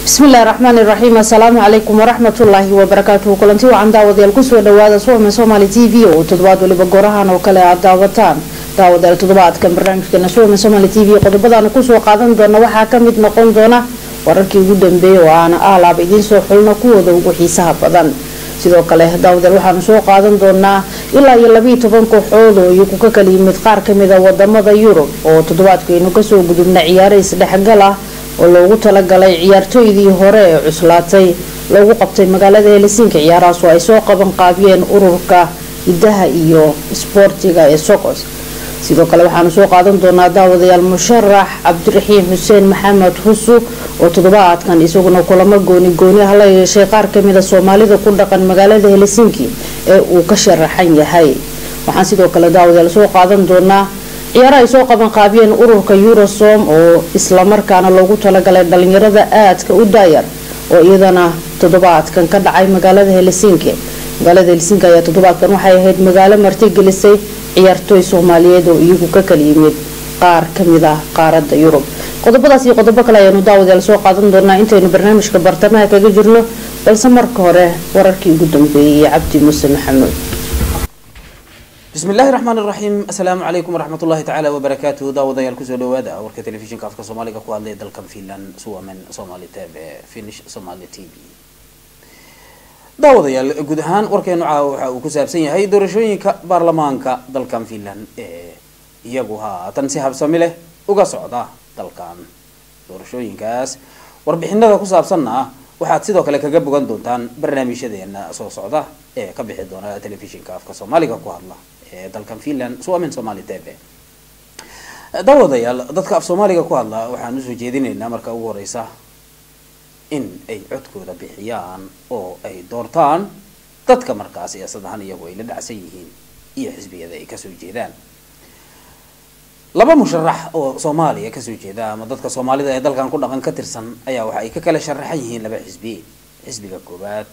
بسم الله الرحمن الرحيم. السلام عليكم ورحمة الله وبركاته. كلنتي وعن دعوة الكسوة دوادا صوم سومالي تي في وتدواد اللي بجورها وكلا دعوتان دعوة التدواد كم برنامج كنا صوم سومالي تي في قد بدأ نكسوة قادم دونا وحكمت نقول دونا وركي جدا بي وأنا أعلى بدين سوحلنا كود وحيسها بدن sidoo kale daawada waxaan soo qaadan doonaa ilaa 12 kooxood oo iyagu ka kala yimid qaar kamid ah wadamada Yurub oo toddobaadkeenu ka soo gudubna ciyaarays dhexgal ah oo loogu talagalay ciyaartoydii hore ee cuslaatay lagu qabtay magaalada Helsinki ciyaarahaas oo ay soo qaban qaabiyeen ururka hidaha iyo isboortiga ee Sokos sidoo kale waxaan soo qaadan doonaa daawadayaal musharax Cabdiraxiin Xuseen Maxamed Husu oo toddobaadkan isaguna kulamo gooni hala yeeshay qaar kamid ah Soomaalida ku dhaqan magaalada Helsinki ee uu ka sharaxan yahay waxaan sidoo kale daawadayaal soo qaadan doonaa ciyaaraha ay soo qaban qaabiyeen ururka Eurosom oo isla markaana loogu talagalay dhalinyarada aadka u daayar oo iyadana toddobaadkan ka dhacay magaalada Helsinki ayaa toddobaadkan waxay ahayd magaalo marti gelisay ciyaartoy Soomaaliyeed oo iyagu ka kala yimid qaar kamid ah qaaradda Yurub qodobadaas iyo qodobo kale ayanu daawadayaal soo qaadan doonaa intaynu barnaamijka bartamaha kaga jirno balse marka hore wararkii ugu dambeeyay Cabdi Muuse Maxamed. بسم الله الرحمن الرحيم. السلام عليكم ورحمة الله تعالى وبركاته. داوديال كسو دوادا ورك تلفزيون كافكا سومالي كو هادلي دالكم فيلان سوا من سومالي تابع فينيش سومالي تي في. داوديال guud ahaan warkeenu waxa uu ku saabsan yahay doorashooyinka baarlamaanka dalkan Finland iyagu haatan si habsami leh uga socda dalkan doorashooyinkaas warbixinada ku saabsanna waxaad sidoo kale kaga bogan doontaan barnaamijyadeena soo socda ee ka bixi doona telefishinka afka Soomaaliga ku hadla ee dalkan Finland soo amin Soomaali TV. Daawadayaal dadka af Soomaaliga ku hadla waxaan u soo jeedinaynaa marka ugu horeysa in ay codkooda bixiyaan oo ay doortaan dadka markaas siyaasaddan iyagu ay la dhacsan yihiin iyo xisbiyada ay ka soo jeedaan. laba musharax oo Soomaaliya ka soo jeeda ama dadka Soomaalida ee dalkan ku dhaqan ka tirsan ayaa waxa ay ka kala sharaxan yihiin laba xisbi. xisbiga koobaad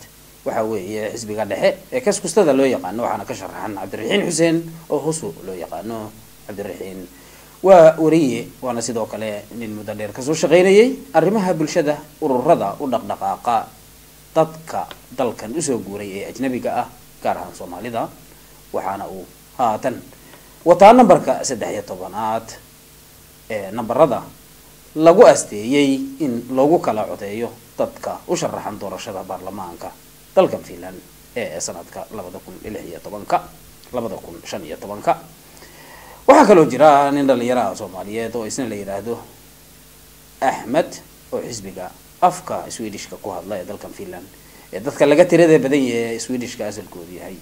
waxa weeye xisbiga dhexe ee kaskustada loo yaqaan waxaana ka sharaxan Cabdiraxiin Xuseen oo Husu loo yaqaano. Cabdiraxiin waa wariye waana sidoo kale nin muddo dheer ka soo shaqeynayay arrimaha bulshada ururada u dhaqdhaqaaqa dadka dalkan u soo guuray ee ajnabiga ah gaar ahaan Soomaalida waxaana uu haatan wataa nambarka 13aad ee nambarada lagu asteeyay in lagu kala codeeyo dadka u sharaxan doorashada baarlamaanka dalkan Finland ee sanadka 2015 waxa kale oo jira nin dhalinyaro Soomaaliyeed oo isna la yiraahdo Ahmed oo xisbiga afka Swedishka ku hadla ee dalkan Finland ee dadka laga tirada badan yahay Swedishka asalkoodu yahay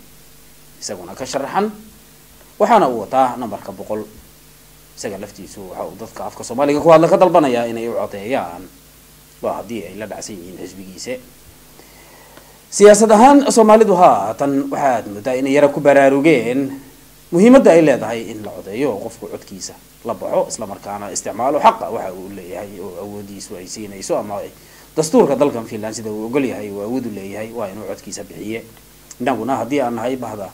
isaguna ka sharaxan waxaana uu wataa nambarka 100 isaga laftiisu waxa uu dadka afka Soomaaliga ku hadla ka dalbanaya inay u codeeyaan waa hadii ay la dhacsan yihiin xisbigiisa. Siyaasad ahaan Soomaalidu haatan waxaad moodaa inay yara ku baraarugeen muhiimadda ay leedahay in la codeeyo qofku codkiisa la baxo isla markaana isticmaalo xaq waxa uu leeyahay oo awoodiisu ay siinayso ama dastuurka dalkan Finland sida uu ogol yahay oo awood u leeyahay waa inuu codkiisa bixiyo. Indhaguna hadii aan nahay bahda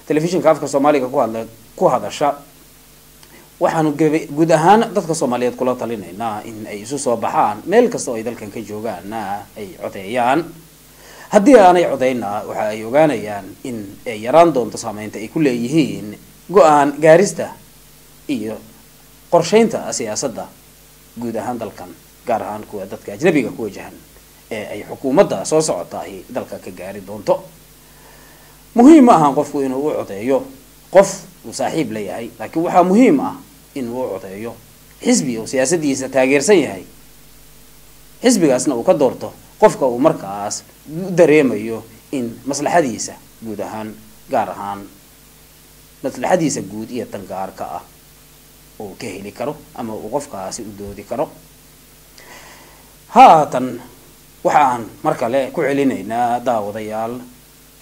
telefishinka afka Soomaaliga ku hadasha waxaanu guud ahaan dadka Soomaaliyeed kula talinaynaa in ay isu soo baxaan meel kasta oo ay dalkan ka joogaan ay codeeyaan. haddii aanay codeynaa waxa ay ogaanayaan in ay yaraan doonto saameynta ay ku leeyihiin go'aan gaarista iyo qorsheynta siyaasadda guud ahaan dalkan gaar ahaan kuwa dadka ajnabiga ku wajahan ee ay xukuumadda soo socotay dalka ka gaari doonto. muhiim ah qofku inuu u codeeyo qof uu saaxiib leeyahay laakiin waxa muhiim ah inuu u codeeyo xisbi oo siyaasadiisa taageersan yahay xisbigaasna uu ka doorto qofka uu markaas dareemayo in maslaxadiisa guud ahaan gaar ahaan maslaxadiisa guud iyo tan gaarka ah oo ka heli karo ama uu qofkaasi u doodi karo. haatan waxaan markale ku celinaynaa daawadayaal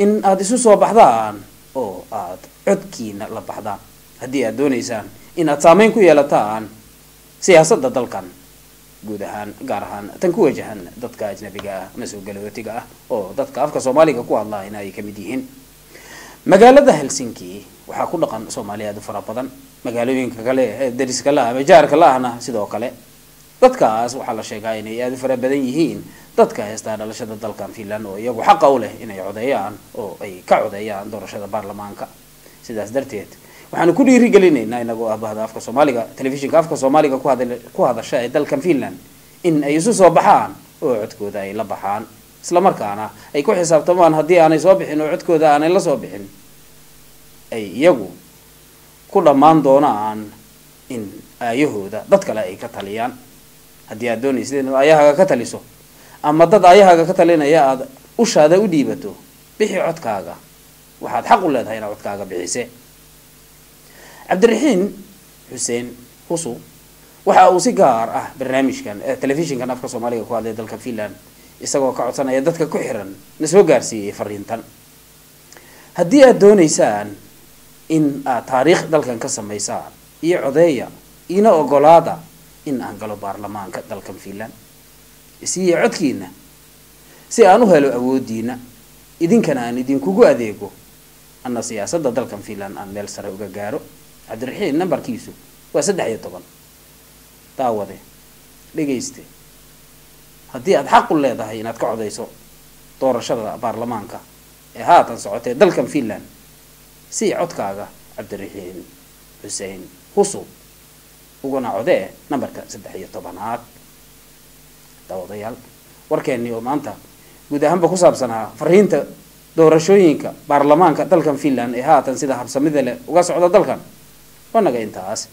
in aad isu soo baxdaan oo aad codkiina la baxdaan haddii aad doonaysaan in aad saameyn ku yeelataan siyaasadda dalkan guud ahaan gaar ahaan tan ku wajahan dadka ajnabiga ah ama soo galootiga ah oo dadka afka Soomaaliga ku hadla inay ka mid yihiin. magaalada Helsinki waxa ku dhaqan Soomaaliyeed fara badan magaalooyinka kale ee dariska la ama jaarka laahna sidoo kale dadkaas waxa la sheegay inay aad u fara badan yihiin dadka heestaa dhalashada dalkan Finland oo iyagu xaq u leh inay codeeyaan oo ay ka codeeyaan doorashada baarlamaanka sidaas darteed waxaan ku dhiirigelinaynaa inagoo ahbaahda afka Soomaaliga telefishinka afka Soomaaliga ku hadasha ee dalkan Finland in ay isu soo baxaan oo codkooda ay la baxaan isla markaana ay ku xisaabtamaan haddii aanay soo bixin oo codkooda aanay la soo bixin ay iyagu ku dhamaan doonaan in ayahooda dad kale ay ka taliyaan haddii aad doonaysid in ayahaga ka taliso ama dad ayahaga ka talinaya aad ushaada u dhiibato bixi codkaaga waxaad xaq u leedahay inaad codkaaga bixise Cabdiraxiin Xuseen Husu waxa uu si gaar ah barnaamijkan telefishinkan afka Soomaaliga ku hadlay dalka Finland isagoo ka codsanaya dadka ku xiran na soo gaarsiiyay fariintan haddii aad doonaysaan in aad taariikh dalkan ka samaysaan iyo codeeya ina ogolaada in aan galo baarlamaanka dalkan Finland isiya codkiina si aan u helo awoodiina idinkana aan idinkugu adeego anna siyaasadda dalkan Finland aan meel sare uga gaaro Cabdiraxiin nambarkiisu waa 13 daawade dhageyste haddii aad xaq u leedahay inaad ka codeyso doorashada baarlamaanka ee haatan socotay dalkan Finland si codkaaga Cabdiraxiin Xuseen Husu uguna codee nambarka 13aad daawadayaal warkeennii oo maanta guud ahaanba ku saabsanaa fariinta doorashooyinka baarlamaanka dalkan Finland ee haatan sida habsamida leh uga socda dalkan wanaga intaas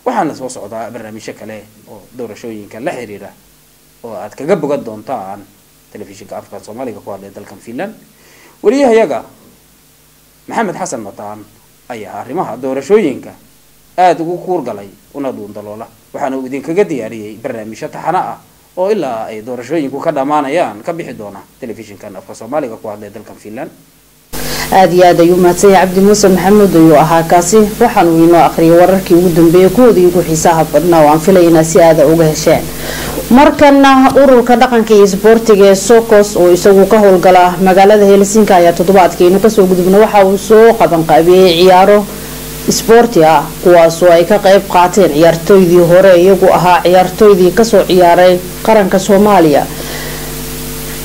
waxaana soo socdaa barnaamijyo kale oo doorashooyinka la xiriira oo aad kaga bogan doontaan telefishinka afka Soomaaliga ku hadlay dalkan Finland wariyahayaga Maxamed Xasan Mataan ayaa arrimaha doorashooyinka aad ugu kuurgalay una dhuundaloola waxaana uu idinkaga diyaariyay barnaamijyo taxana ah oo ilaa ay doorashooyinku ka dhamaanayaan ka bixi doona telefishinkan afka Soomaaliga ku hadlay dalkan Finland aad iyo aad ayuu mahadsan Cabdi Muuse Maxamed oo ahaa kaasi waxaan uu inoo akhriyay wararkii ugu dambeeyay kuwoodii ugu xiisaha badnaa oo aan filaynaa si aad uga hesheen markana ururka dhaqanka iyo isboortiga ee Sokos oo isagu ka howlgala magaalada Helsinki ayaa toddobaadkii ka soo gudubna waxa uu soo qaban qaabiyay ciyaaro isboortiga kuwaas oo ay ka qayb qaateen ciyaartoydii hore iyagu ahaa ciyaartoydii ka soo ciyaaray qaranka Soomaaliya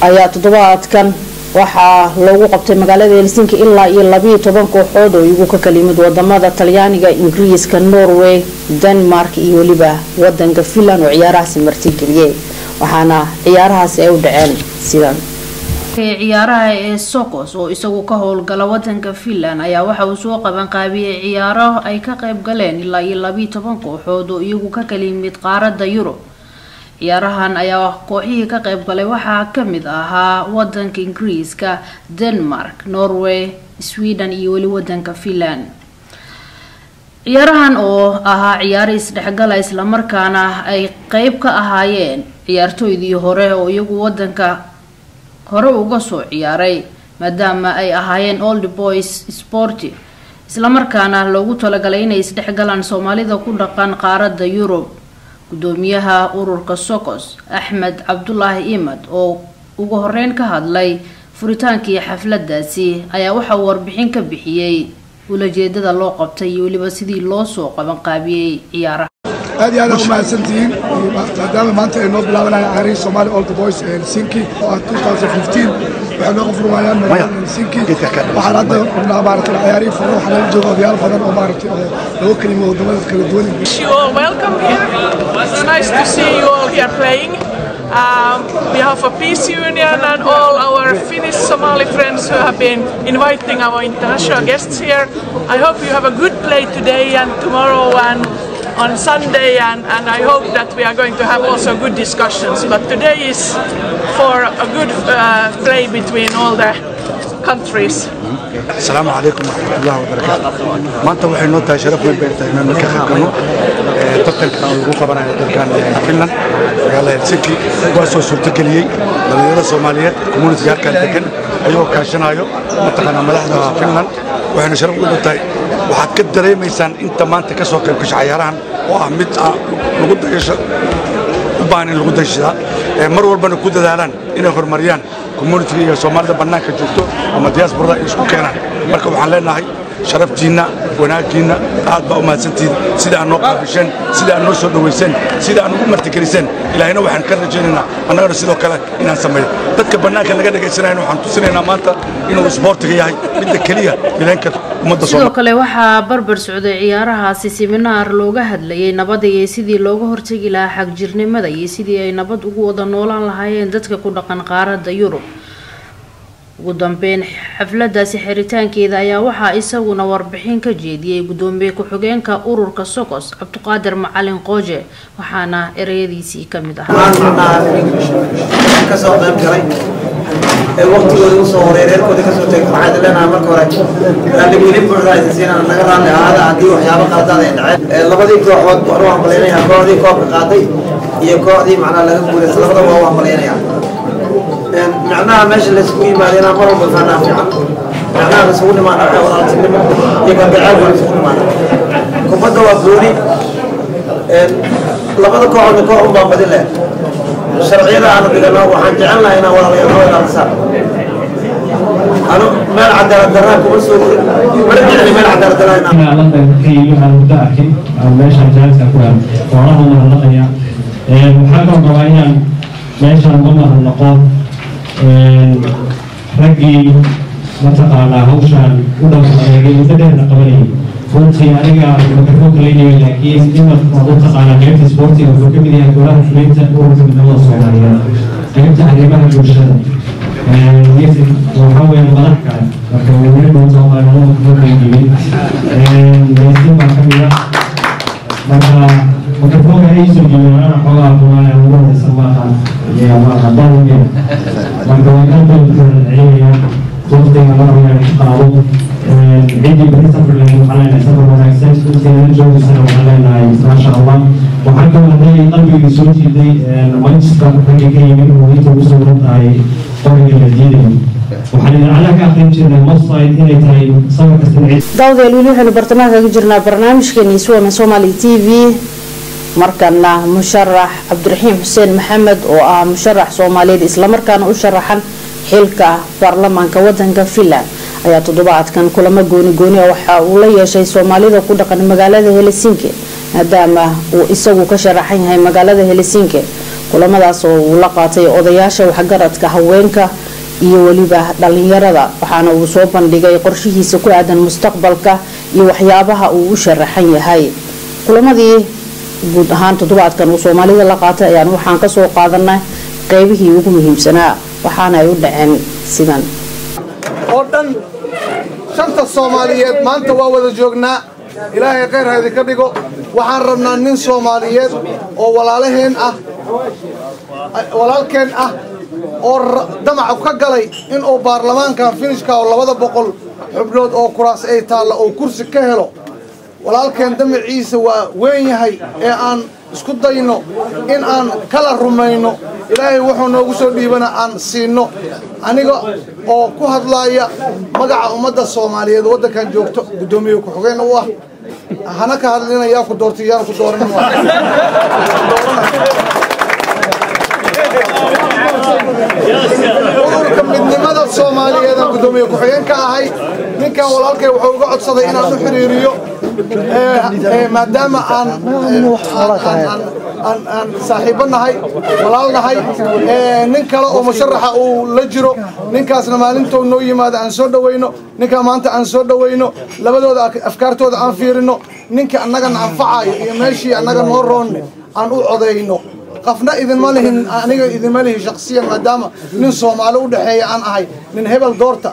ayaa toddobaadkan waxaa loogu qabtay magaalada Helsinki ilaa iyo 12 kooxood oo iyagu ka kalimid wadamada Talyaaniga, Ingiriiska, Norway, Denmark iyo waliba wadanka Finland oo ciyaarahaasi martigeliyay waxaana ciyaarahaasi ay u dhaceen sidan ciyaaraha ee Sokos oo isagu ka howlgala wadanka Finland ayaa waxa uu soo qaban qaabiyay ciyaaro ay ka qayb galeen ilaa iyo 12 kooxood oo iyagu ka kalimid qaaradda Yurub ciyaarahan ayaa kooxihii ka qayb galay waxaa kamid ahaa wadanka Ingiriiska, Denmark, Norway, Sweden iyo wali wadanka Finland ciyaarahan oo ahaa ciyaaro isdhexgal isla markaana ay qayb ka ahaayeen ciyaartoydii hore oo iyagu wadanka hore uga soo ciyaaray maadaama ay ahaayeen old boys sport isla markaana loogu talagalay inay isdhexgalaan Soomaalida ku dhaqan qaaradda Yurub gudoomiyaha ururka Sokos Axmed Cabdullaahi Imad oo ugu horeyn ka hadlay furitaankii xafladaasi ayaa waxa uu warbixin ka bixiyay ulajeedada loo qabtay iyo waliba sidii loo soo qaban qaabiyay ciyaaraha aad iyo aad u mahadsantihiin maadaama maanta ay noo bilaabanayaan ciyaarihii Somali Old Boys ee Helsinki oo 2015 waxay noo furmayaan magaalada Helsinki waxaan hadda rabnaa maaragtay ciyaarihii furo waxaa laga jooga odayaal badan oo maaragtay loo kalimo wadamada kala duwan you all welcome here. It's nice to see you all here playing. On behalf of Peace Union and all our Finnish Somali friends who have been inviting our international guests here, I hope you have a good play today and tomorrow and on Sunday, and I hope that we are going to have also good discussions. But today is for a good play between all the countries. Assalamu alaikum warahmatullahi wabarakatuh. Maanta waxay noo tahay sharaf weyn bay tahay inaan ka qaybgalno tartanka ugu qabanayo dalkan Finland magaalada Helsinki kuwaasoo suurtageliyay dhalinyarada Soomaaliyeed community halkan degan ayuu kaashanayo mataqaana madaxda Finland waxayna sharaf weyn tahay waxaad ka dareemaysaan inta maanta ka soo qayb gashay ciyaarahan oo ah mid lagu dayasho u baahan in lagu dayashada mar walbana ku dadaalaan inay horumariyaan community iyo Soomaalida banaanka joogto ama diaspora isku keenaan marka waxaan leenahay sharaftiinna wanaaggiinna aad baa u mahadsantihiin sida aad noo qaabisheen sida aad noo soo dhowayseen sida aad ugu martigeliseen ilaahayna waxaan ka rajaynaynaa annagana sidoo kale inaan sameeyo dadka bannaanka laga dhegaysanayna waxaan tusinaynaa maanta inuu isboortiga yahay midda keliya midaynka ummadda sidoo kale waxaa barbar socday ciyaarahaasi siminaar looga hadlayay nabadda iyo sidii looga hortagi lahaa xagjirnimada iyo sidii ay nabad ugu wada noolaan lahaayeen dadka ku dhaqan qaaradda Yurub ugu dambeyn xafladaasi xiritaankeeda ayaa waxaa isaguna warbixin ka jeediyay gudoomiye ku-xigeenka ururka Sokos Cabdiqaadir Macalin Qooje waxaana ereyadiisii ka mid ahaa الوقت اللي وصل وريرك ودك سوتك عاد لنا مرك وراك اللي بيلف برا زين أنا نقرأ هذا عندي وحياة قاعدة عند لبدي كروحات أروح بلينا كودي كوب قاعدي يكودي معنا لهم بقول سلطة وهو بلينا معناها ماشي اللي سوي بعدين مرة بفنا معناها بسوي ما أنا ولا تسلم يكون بعرف بسوي ما كوبا وفوري لبدي كوب بدله شرعية أنا بقولنا وحنجعلنا هنا ولا نصار أنا ما العدالة دراك ومسؤول مرجعني ما العدالة دراك أنا لندن في المداخل أو ليش الجالس أقول وراهم الرقية محاكم قوانين ليش ضمن النقاط رجي متقالة هوشان ودم مدير قبلي runtii aniga microphone leeyahay laakiin inta qodob taqaana qaybta sportiga wuxuu ka mid yahay golaha fulinta ururka midnimada Soomaaliyeed qaybta arrimaha bulshada waxaa weeye madax kale marka weli doonta Soomaaliyeed ku leeyahay yaasin baa ka mid ah marka microphone ay soo jeedaan xogaa Soomaaliya ugu samaaha iyo ma qadariga marka waxaan doonaa waqtiga la rabo inaan qaado عندي بريستفر لأنه حالنا سفر ونعكسات كنت نجوم سنة وحالنا ما شاء الله وحكم هذي قلبي بسوتي دي مانشستر حاجة كي منه ويت وصل ربعي طريق الجديد وحالنا على كأخير جنا مصايد إلى تاي صار كستنعيد داود يلولي حلو برتماك جرنا برنامج كان يسوى من سومالي تي في مركنا مشرح عبد الرحيم حسين محمد ومشرح سومالي الإسلام مركنا وشرحا حلقة برلمان كودن كفيلا ayaa toddobaadkan kulamo gooni waxa uu la yeeshay Soomaalida ku dhaqan magaalada Helsinki maadaama uu isagu ka sharaxan yahay magaalada Helsinki kulamadaas oo uu la qaatay odayaasha waxgaradka haweenka iyo waliba dhalinyarada waxaana uu soo bandhigay qorshihiisa ku aadan mustaqbalka iyo waxyaabaha uu u sharaxan yahay kulamadii guud ahaan toddobaadkan uu Soomaalida la qaatay ayaan waxaan ka soo qaadanay qaybihii ugu muhiimsanaa waxaana ay u dhaceen sidan ودن شنت الصوماليات ما أنت وأول جوجنا إلهي غير هذه كديكو وحن ربنا نين صوماليات أو ولا لهن ولا كان أو دمع وكجلي إن أو برلمان كان فينش كا ولا وده بقول حبلود أو كراس أي تال أو كرسي كهلو ولا كان دمع عيسى وين هي أن isku dayno in aan kala rumayno ilaahay wuxuu noogu soo dhiibana aan siino aniga oo ku hadlaaya magaca ummadda Soomaaliyeed wadankan joogto gudoomiye ku xogeen u ah hana ka hadlinaya ku doortiyaan ku dooran ururka midnimada Soomaaliyeed gudoomiye ku xogeen ka ahay ninkan walaalkay wuxuu uga codsaday inaan u xiriiriyo maadaama aan saaxiibanahay walaalnahay nin kale oo musharaxa uu la jiro ninkaasna maalintuu noo yimaado aan soo dhaweyno ninka maanta aan soo dhaweyno labadooda afkaartooda aan fiirino ninka annagana anfacayo iyo meeshii annaga noo roonne aan u codeyno qafna idinma lihin aniga idinma lihi shakhsiyan maadaama nin Soomaali u dhaxeeya aan ahay nin hebel doorta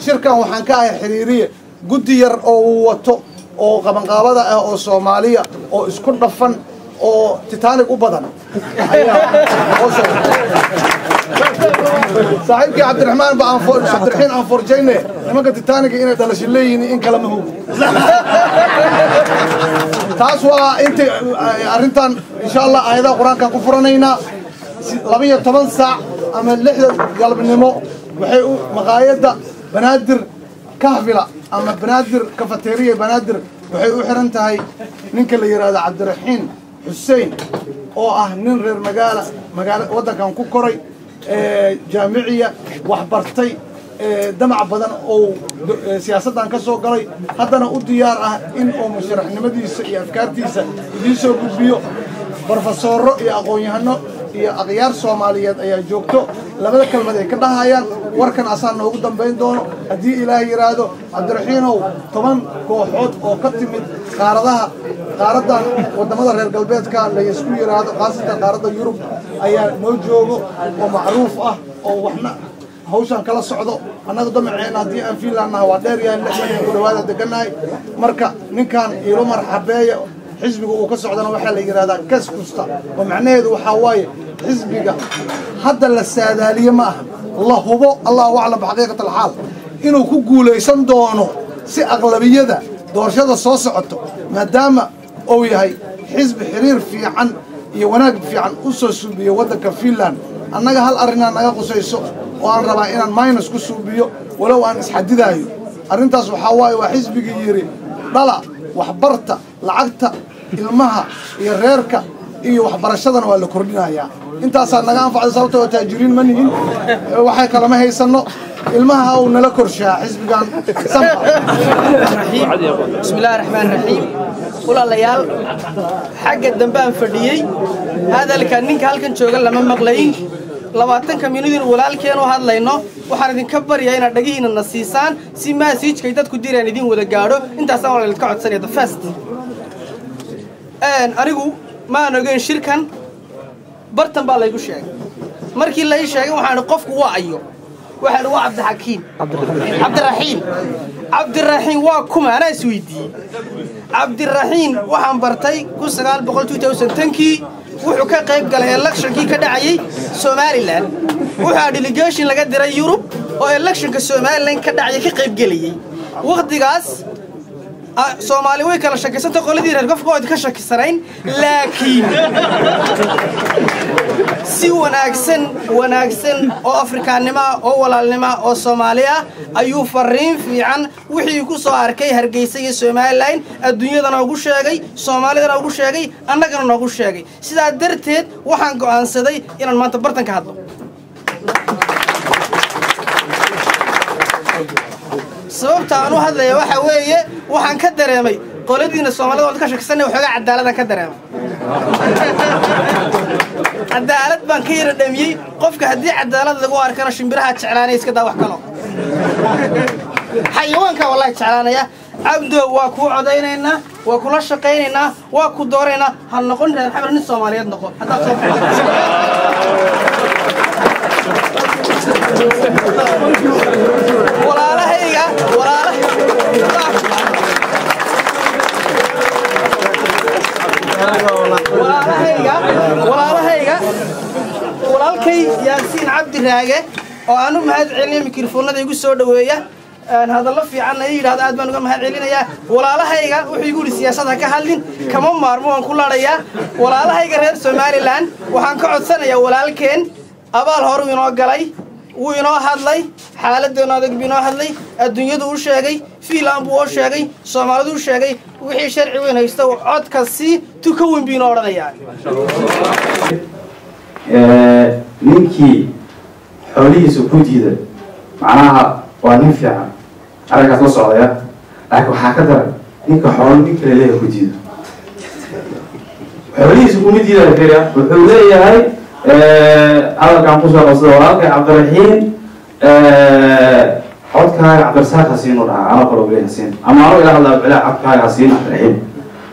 shirkan waxaan ka ahay xiriiriye guddi yar oo uu wato oo qabanqaabada ah oo Soomaaliya oo isku dhafan oo Titanic u badan صاحبك عبد الرحمن بأنفور عبد الرحيم أنفور جينه لما قلت تاني إنه دلش الليين إن كلامه هو تاسوا أنت أرنتان إن شاء الله أيضا قرآن كان كفرانينا لبيه 8 ساعة أما اللحظة قلب النمو وحيو مقايدة بنادر كهفلة أما بنادر كافيتيريا بنادر وحيو حرنتهاي نينك اللي يراد عبد الرحيم حسين oo ah nin reer magaala wada kan ku koray jaamiciya wax bartay damac badan oo siyaasaddan ka soo galay haddana u diyaar ah in uu musharaxnimadiisa iyo afkaartiisa idiin soo gudbiyo barofesoro iyo aqoon-yahano iyo akhyaar Soomaaliyeed ayaa joogto labada kalmad ay ka dhahayaan warkan asaan noogu dambeyn doono haddii ilaahay yiraahdo Cabdiraxiinow 10 kooxood oo ka timid qaaradan wadamada reer galbeedka la isku yiraahdo qaasatan qaaradda Yurub ayaa noo joogo oo macruuf ah oo waxna hawshan kala socdo annaga damaceena haddii aan fiilaanaha waa dheer yahay 6 ku dhawaada deganahay marka ninkan ilo marxabeeyo xisbiga uu ka socdana waxa la yiraahdaa kaskusta oo macnaheedu waxa waaye xisbiga hadda la saadaaliye ma aha الله هو الله أعلم بحقيقة الحال إنه كقول يسندونه si aqlabiyada doorashada soo socoto maadaama oo yahay xisbi xiriir fiican iyo wanaag fiican u soo suubiyo wadanka Finland annaga hal arrin naga qosayso oo aan rabaa inaan minus ku suubiyo walow aan isxadidayo arrintaas waxa waaye waa xisbiga yiri dhala waxbarta lacagta ilmaha iyo reerka iyo waxbarashadana waa la kordhinayaa intaas naga anfacdo sababtoo taajiriin ma nihin waxay kala ma haysano ilmaha uu nala korshaa xisbigan bismillaahir rahmaanir rahiim walaalayaal xagga dambe aan fadhiyay hadalka ninka halkan jooga lama maqlayn 20 minuutin walaalkeen oo hadlayno waxaan idinka bariyaa inaad dhagihiina na siisaan si message-kay dadku direen idin wada gaadho intaas aan walaal ka codsanaya the first anigu ma anogeyn shirkan bartan baa la igu sheegay markii la ii sheegay waxaan qofku waa ayo waxaan waa Cabdiraxiim waa kuma ana isweydiiyay Cabdiraxiim waxaan bartay 1920 wuxuu ka qayb galay electionkii ka dhacayay Somaliland wuxuu delegation laga diray Europe oo electionka Somaliland ka dhacay ka qayb galay waqtigaas Soomaali way kala shakisantay qoladii reer qofkooda ka shakisanayn laakiin si wanaagsan oo Afrikaanimo oo walaalnimo oo Soomaaliya ayuu fariin fiican wixii ku soo arkay Hargeysa iyo Somaliland adduunyadana ugu sheegay Soomaalidana ugu sheegay annagana ugu sheegay sidaa darteed waxaan go'aansaday inaan maanta bartan ka hadlo sababta aan u hadlayo waxa weeye waxaan ka dareemay qoladiina Soomaalida oo ka shaqeynay waxooga cadaalad ka dareemay cadaalad baan ka yara dhamiyay qofka hadii cadaalad lagu arkana shimbiraha jeclaanay iska daa wax kale xayawaanka wallahi jeclaanaya abdo waa ku codaynayna waa kula shaqeynayna waa ku dooreynaa hal noqon reer xamar nin Soomaaliyeed noqon hadaa soo walaalahayga walaalkay Yaasiin Cabdi Raage oo aanu mahad celinay mikrofoonada igu soo dhaweeya hadallo fiican ay yiraahdo aad baan uga mahad celinayaa walaalahayga wuxuu igu siyaasadda ka hadlin kama maarmo aan ku laadayaa walaalahayga reer Somaliland waxaan ka codsanayaa walaalkeen abaal hor inoo galay wuu inoo hadlay xaaladdeena adag inoo hadlay adduunyadu u sheegay Finland buu sheegay Soomaalidu u sheegay wixii sharci weyn haysta codka si tuka weyn biin oranayaan ninkii xoolihiisu ku diiday macnaha waa nin fiican aragaas la socdaya laakiin waxaa ka daran ninka xoolo nin kale leeyahay ku diido xoolihiisu ku diiday fiiriya wuxuu leeyahay halkan ku soo qosdo walaalkay Cabdiraxiim codkaaga Cabdirasaaq Hasiin oo dhaca ana qoro weyn Hasiin ama uu ila hadla bila codkaaga Hasiin Cabdiraxiim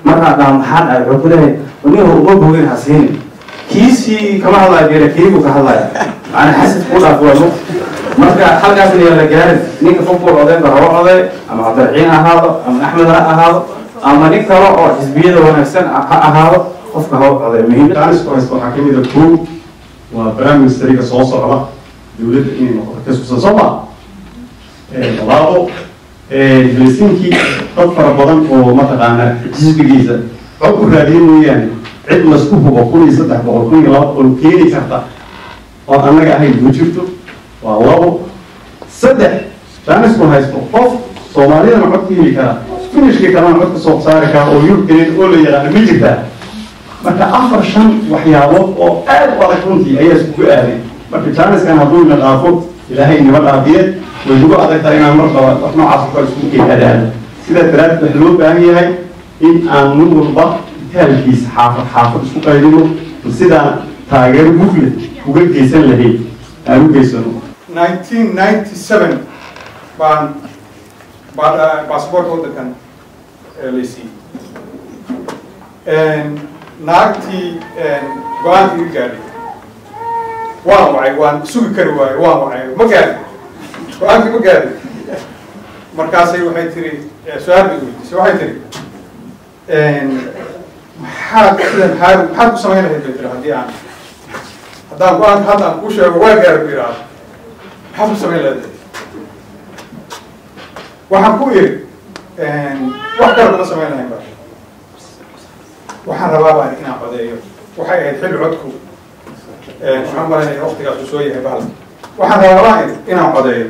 marka maxaan ay xukuleey inuu ugu boogin Hasiin kiisi kama hadlaa geeray kiibu ka hadlaya ana xasid ku dhaafo marka halkaas la gaarin ninka qofku oday baro oday ama Cabdiraxiim ahaado ama Axmed ahaado ama nin kale oo xisbiyada wanaagsan ahaado qofka hoo oday muhiim ah waxa kamid ah koob waa barnaamijka soo socda dawladda inay noqoto kasoo soo labo helsinki dad fara badan oo mataqaana xisbigiisa cod ku raadinayaan cid masku hubo 1300 keeni karta oo annaga ahayd ma jirto waa labo saddex jaanisku haysto qof Soomaaliyana cod ku heli kara finishka kalena cod ka soo saari kara oo yurkeen oo la yiraahdo ma jirta marka afar shan waxyaabo oo aad u adag runtii ayaa isku aaday marka jaaniskan hadduu naqaafo ilaahay nima dhaafiye way ugu adagtahay inaan marnaba wax noocaas oo kale isku keehadaano sidaa daraaddeed waxaa loo baahan yahay in aan nin walba itaalkiisa xaafad isku qaydino sidaan taageero muflid uga geysan lahayd aan u geysano 1997 baan baasaboorka waddankan laysiiyey naagtii go-aanka iga gaadhay waan wacay waan sugi kari waayo waan wacay ma gaadhin go-aankii ma gaadhin markaasay waxay tiri su-aal bay weydiisay waxay tiri maxaad ku samayn lahayd bay tiri haddaan go-aanka hadda aan kuu sheego waa gaara ku yidhaahdo maxaad ku samayn lahayd waxaan ku iri wax kale kuma samayn lahayn ba waxaan rabaa baan inaan codeeyo waxay ahayd xilli codku waxaan malaynaya waqtigaasuu soo yahay bahalka waxaan rabaa inaan codeeyo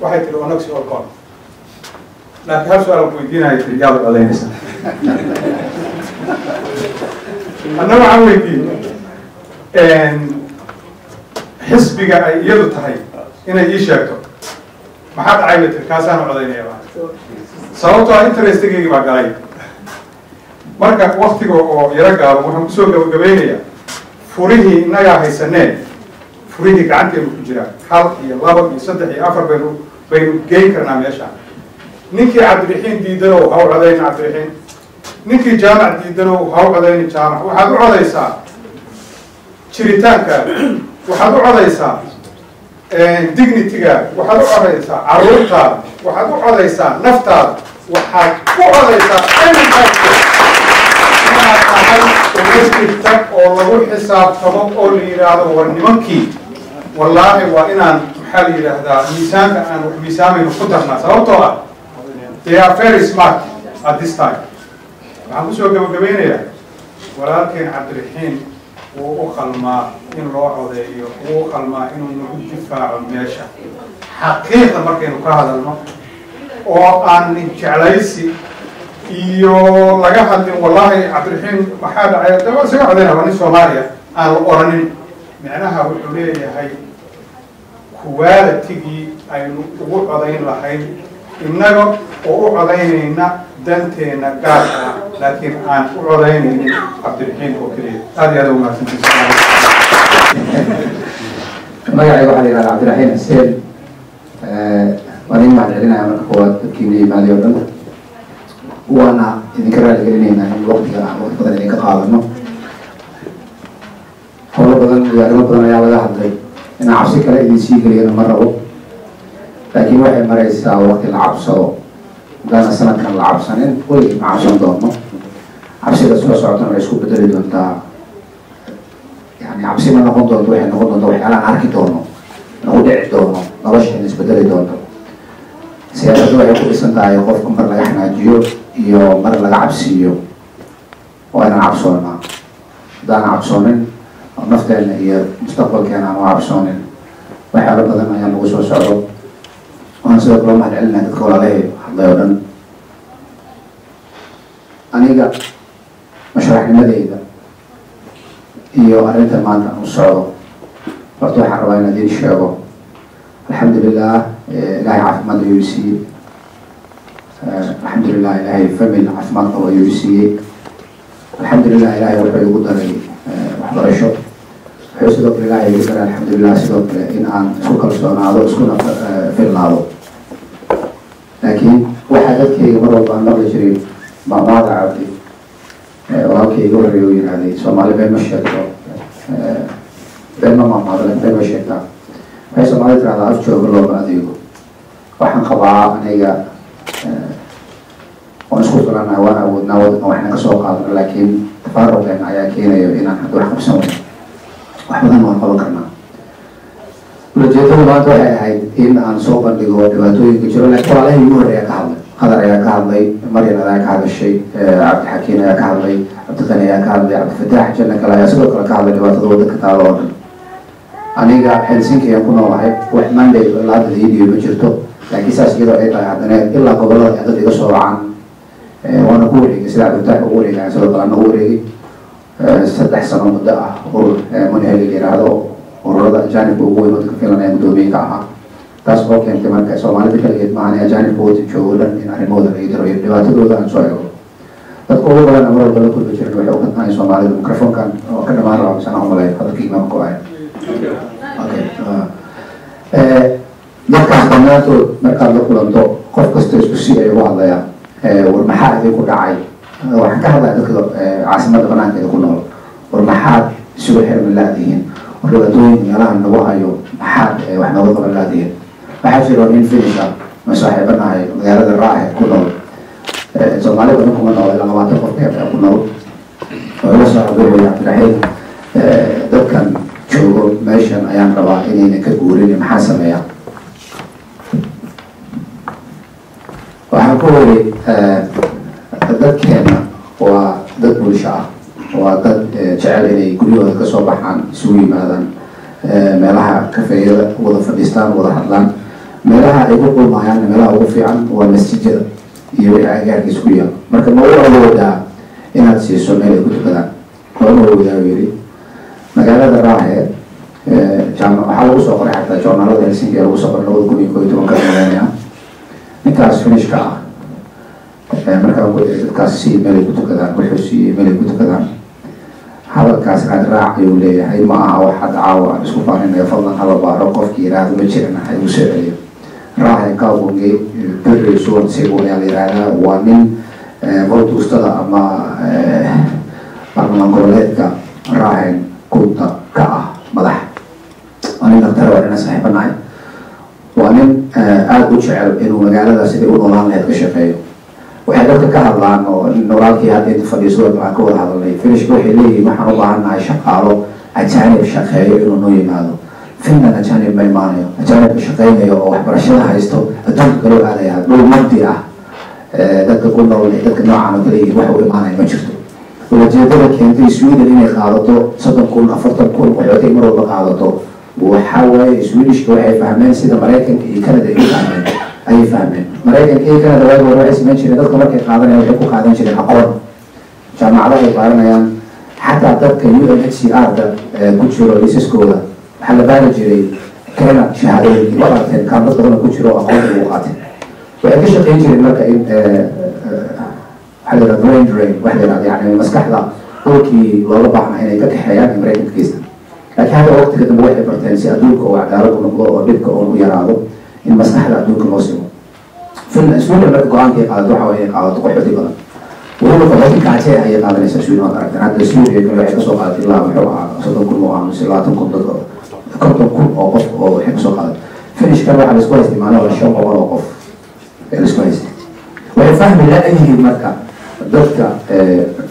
waxay tiri onaxi all call laakiin hal su-aal ku weydiinaya tiri yaad codeynaysa anna waxaan weydiiyey xisbiga ay iyadu tahay inay ii sheegto maxaa dhacay bay tiri kaasaana codeynaya ba sababtoo ah interestgeygi baa galay marka waktiga oo yaro gaabo waxaan kusoo gabagabeynayaa furihii innagaa haysaneen furihii gacanteenu ku jiraa 1 iyo 2 iyo 3 iyo 4 baynu geyn karnaa meesha ninkii cabdiraxiin diidanow ha u codayna cabdiraxiin ninkii jaamac diidanow ha u codayna jaamac waxaad u codaysaa jiritaanka waxaad u codaysaa dignityga waxaad u codaysaa caruurtaada waxaad u codaysaa naftaada waxaad u codaysaa inaad tahay umasjirta oo lagu xisaabtamo oo la yidhaahdo war nimankii wallaahi waa inaan maxaa la yidhaahdaa miisaanka aan wax miisaamayno ku darnaa sababtoo ah they are very smart at this time waxaan kusoo gabagabeynayaa walaalkeen cabdiraxiin wuu u qalmaa in loo codeeyo wuu u qalmaa inuu nagu difaaco meesha xaqiiqda markaynu ka hadalno oo aan jeclaysi iyo laga hadlin wallahi cabdiraxiin maxaa dhacay daba isaga codeyna waa nin soomaaliya aan la oranin micnaha wuxuu leeyahay qualitigii aynu ugu codayn lahayn innaga oo u codaynayna danteena gaarka ah laakiin aan u codaynaynin cabdiraxiin oo keliya aad iyo aad u mahadsantiisa magacayga waxaa la yidhahdaa cabdiraxiin xuseen waan idin mahad celinaya marka koowaad dadkiina yimaadiyo dhan waana idinka raali gelinaynaa in waqti badan idinka qaadano howlo badan iyo arrimo badan ayaa laga hadlay inaan cabsi kale idin sii geliyana ma rabo laakiin waxay maraysaa waqti la cabsado haddaana sanadkan la cabsanin weligii ma cabsan doono cabsida soo socotana way isku bedeli doontaa yani cabsi ma noqon doonto waxay noqon doontaa waxyaalaan arki doono nagu dhici doono nolosheena isbedeli doonto siyaasaddu waxay ku dhisan tahay qofka mar laga xanaajiyo iyo mar laga cabsiiyo waa inaan cabsoonaa haddaan cabsoonin oo nafteena iyo mustaqbalkeena aan u cabsoonin waxyaalo badan ayaa nagu soo socdo waan sidoo kale mahad celinaya dadka walaalahay hadlay oo dhan aniga masharaxnimadeyda iyo arrinta maanta aan u socdo horta waxaan rabaa inaan idiin sheego alxamdulilah ilaahay caafimaad ayuu i siiyey alxamdulilah ilaahay famil caafimaad qabo ayuu i siiyey alxamdulilah ilaahay wuxuu igu daray waxbarasho wuxuu sidoo kale ilaahay igu daray alxamdulilah sidoo kale in aan isku kalsoonaado iskuna filnaado laakiin waxaa dadkayga mar walba aan maqli jiray maamaada cabdi walaalkayga horreeya u yihahday soomaali been ma sheegto been ma maamaado laakiin been ma sheegtaa waxay soomaalida tirahdaa af jooga looma adeego waxaan qabaa aniga waan isku filanahay waan awoodnaa wadana waxna ka soo qaadana laakiin tafaaruqeena ayaa keenayo inaan hadda wax qabsan weyno wax badan waan qaban karnaa ulajeedadu maanta waxay ahayd in aan soo bandhigo dhibaatooyinka jiro laakiin walaalahay igu horreeya ka hadlay qadar ayaa ka hadlay maryan ayaa ka hadashay cabdixakiin ayaa ka hadlay cabdiqani ayaa ka hadlay cabdifataax janna kale ayaa sidoo kale ka hadlay dhibaatada waddanka taalo oo dhan aniga helsinki ayaan ku noolahay wax mandate ilaa hadda iidiyo ma jirto laakiin saas iyadoo ay tahay haddana ilaa gobolada ay dad iga soo wacan waana ku wareegay sida cabdifatax ugu wareegaya sidoo kale ana u wareegay 3 sano muddo ah urur manhel la yidhaahdo ururada ajaanibka ugu weyn waddanka Finland ee guddoomiyaha ahaa taas oo keentay marka Soomaalida kaligeed maahan ajaanibka waddanka joogo dhan in arrimahooda laga diro iyo dhibaatadooda aan soo eego dadka ugu badan amar walba la kulmi jirin waxay u qadnaan Soomaalida mikrofoonkan oo ka dhamaan rabo sana umaleey hadalkii imaam ku ahay dadkaas dhammaantood markaad la kulanto qof kasta isku si ay ugu hadlayaan war maxaa idinku dhacay waxaan ka hadlaya dadka caasimada banaankeeda ku nool war maxaad isugu xirmi laadihiin war dhibaatooyinka meelaha nagu hayo maxaad wax nooga qaban laadihiin waxaa jiro nin finisha ma saaxiibanahay magaalada Raahe ku nool Soomaalida badan kuma nool ilaa 20 qof ka ku nool oo la soo cabiraya Cabdiraxiim dadkan joogo meeshan ayaan rabaa inayna ka guurin maxaa sameeyaa waxaan ku wari dadkeena waa dad bulsho ah waa dad jecel inay guryahooda ka soo baxaan isugu yimaadaan meelaha kafeeyada wada fadhiistaan wada hadlaan meelaha ay ku kulmayaan meelaha ugu fiican waa masjidada iyo wixii agaarkiisa ku yaal marka ma u awoodaa inaad siiso meel ay ku tukadaan ma u awoodaa yiri magaalada Raahe waxaa lagu soo qoray xataa joornaalada Helsinki lagu soo qoray 2011 ninkaas finishka ah markaan ku dadkaas si meel ay ku tukadaan wuxuu siiyey meel ay ku tukadaan hadalkaas aad raac ayuu leeyahay ma aha waxaad caawa isku faaninayo fadlan haba baaro qofkii yiraahdo ma jirin hay u soo celiyo Raahe kaawungi birri suwan sigu ayaa la yiraahdaa waa nin qoltuustada ama barnaamij goboleedka Raahe kunta ka ah madax ani dhaqtar waa inaan saaxiibanahay waa nin aad u jecel inuu magaalada sidii u noolaan lahayd ka shaqeeyo waxay dadka ka hadlaan oo noolaalkii hadda inta fadhiiso waxaan ka wada hadalnay finishka waxay leeyihiin waxaan u baahannahay shaqaalo ajaanib shaqeeyo inuu noo yimaado Finland ajaanib ma imaanayo ajaanibka shaqeynayo oo waxbarashada haysto adduunka kaloo aadaya dhul madi ah dadka ku nool dadka noocan oo kale yihiin wax u imaanaya ma jirto ujeedada keentay Sweden inay qaadato 30,000 40,000 qaxooti mar walba qaadato waxaa waaye Swedishka waxay fahmeen sida Mareykanka iyo Canada ay fahmeen ayay fahmeen Mareykanka iyo Canada waxay sameyn jireen dadka markay qaadanayaan waxay ku qaadan jireen aqoon jaamacadaha ay qaadanayaan xataa dadka UNHCR-da ku jiro liisaskooda waxaa la baari jiray Canada shahaadooyinkii wadaadeen kaan dad badan ku jiro aqoon ugu qaateen waxay ka shaqeyn jireen marka in حلقة brain drain واحدة يعني مسكحة أوكي والله بعنا هنا كتحيان إمريكا كيسنا لكن هذا وقت كده واحد برتنسي أدوك أو عدالك ونقول أو بدك أو يرادو إن مسكحة أدوك الموسم في الأسبوع اللي قاعد كي قاعد روح وهي قاعد تقول حدي بدن وهو فضلت كعشة هي قاعد لسه شوي ما أعرف أنا الأسبوع يكون واحد سوق قاعد الله وحوا صدق كل مؤمن سلاتهم كنتم كل أوقف أو حب سوق قاعد فيش كان واحد الأسبوع استمعنا ولا شو أو أوقف الأسبوع ويفهم لا أي مركب dadka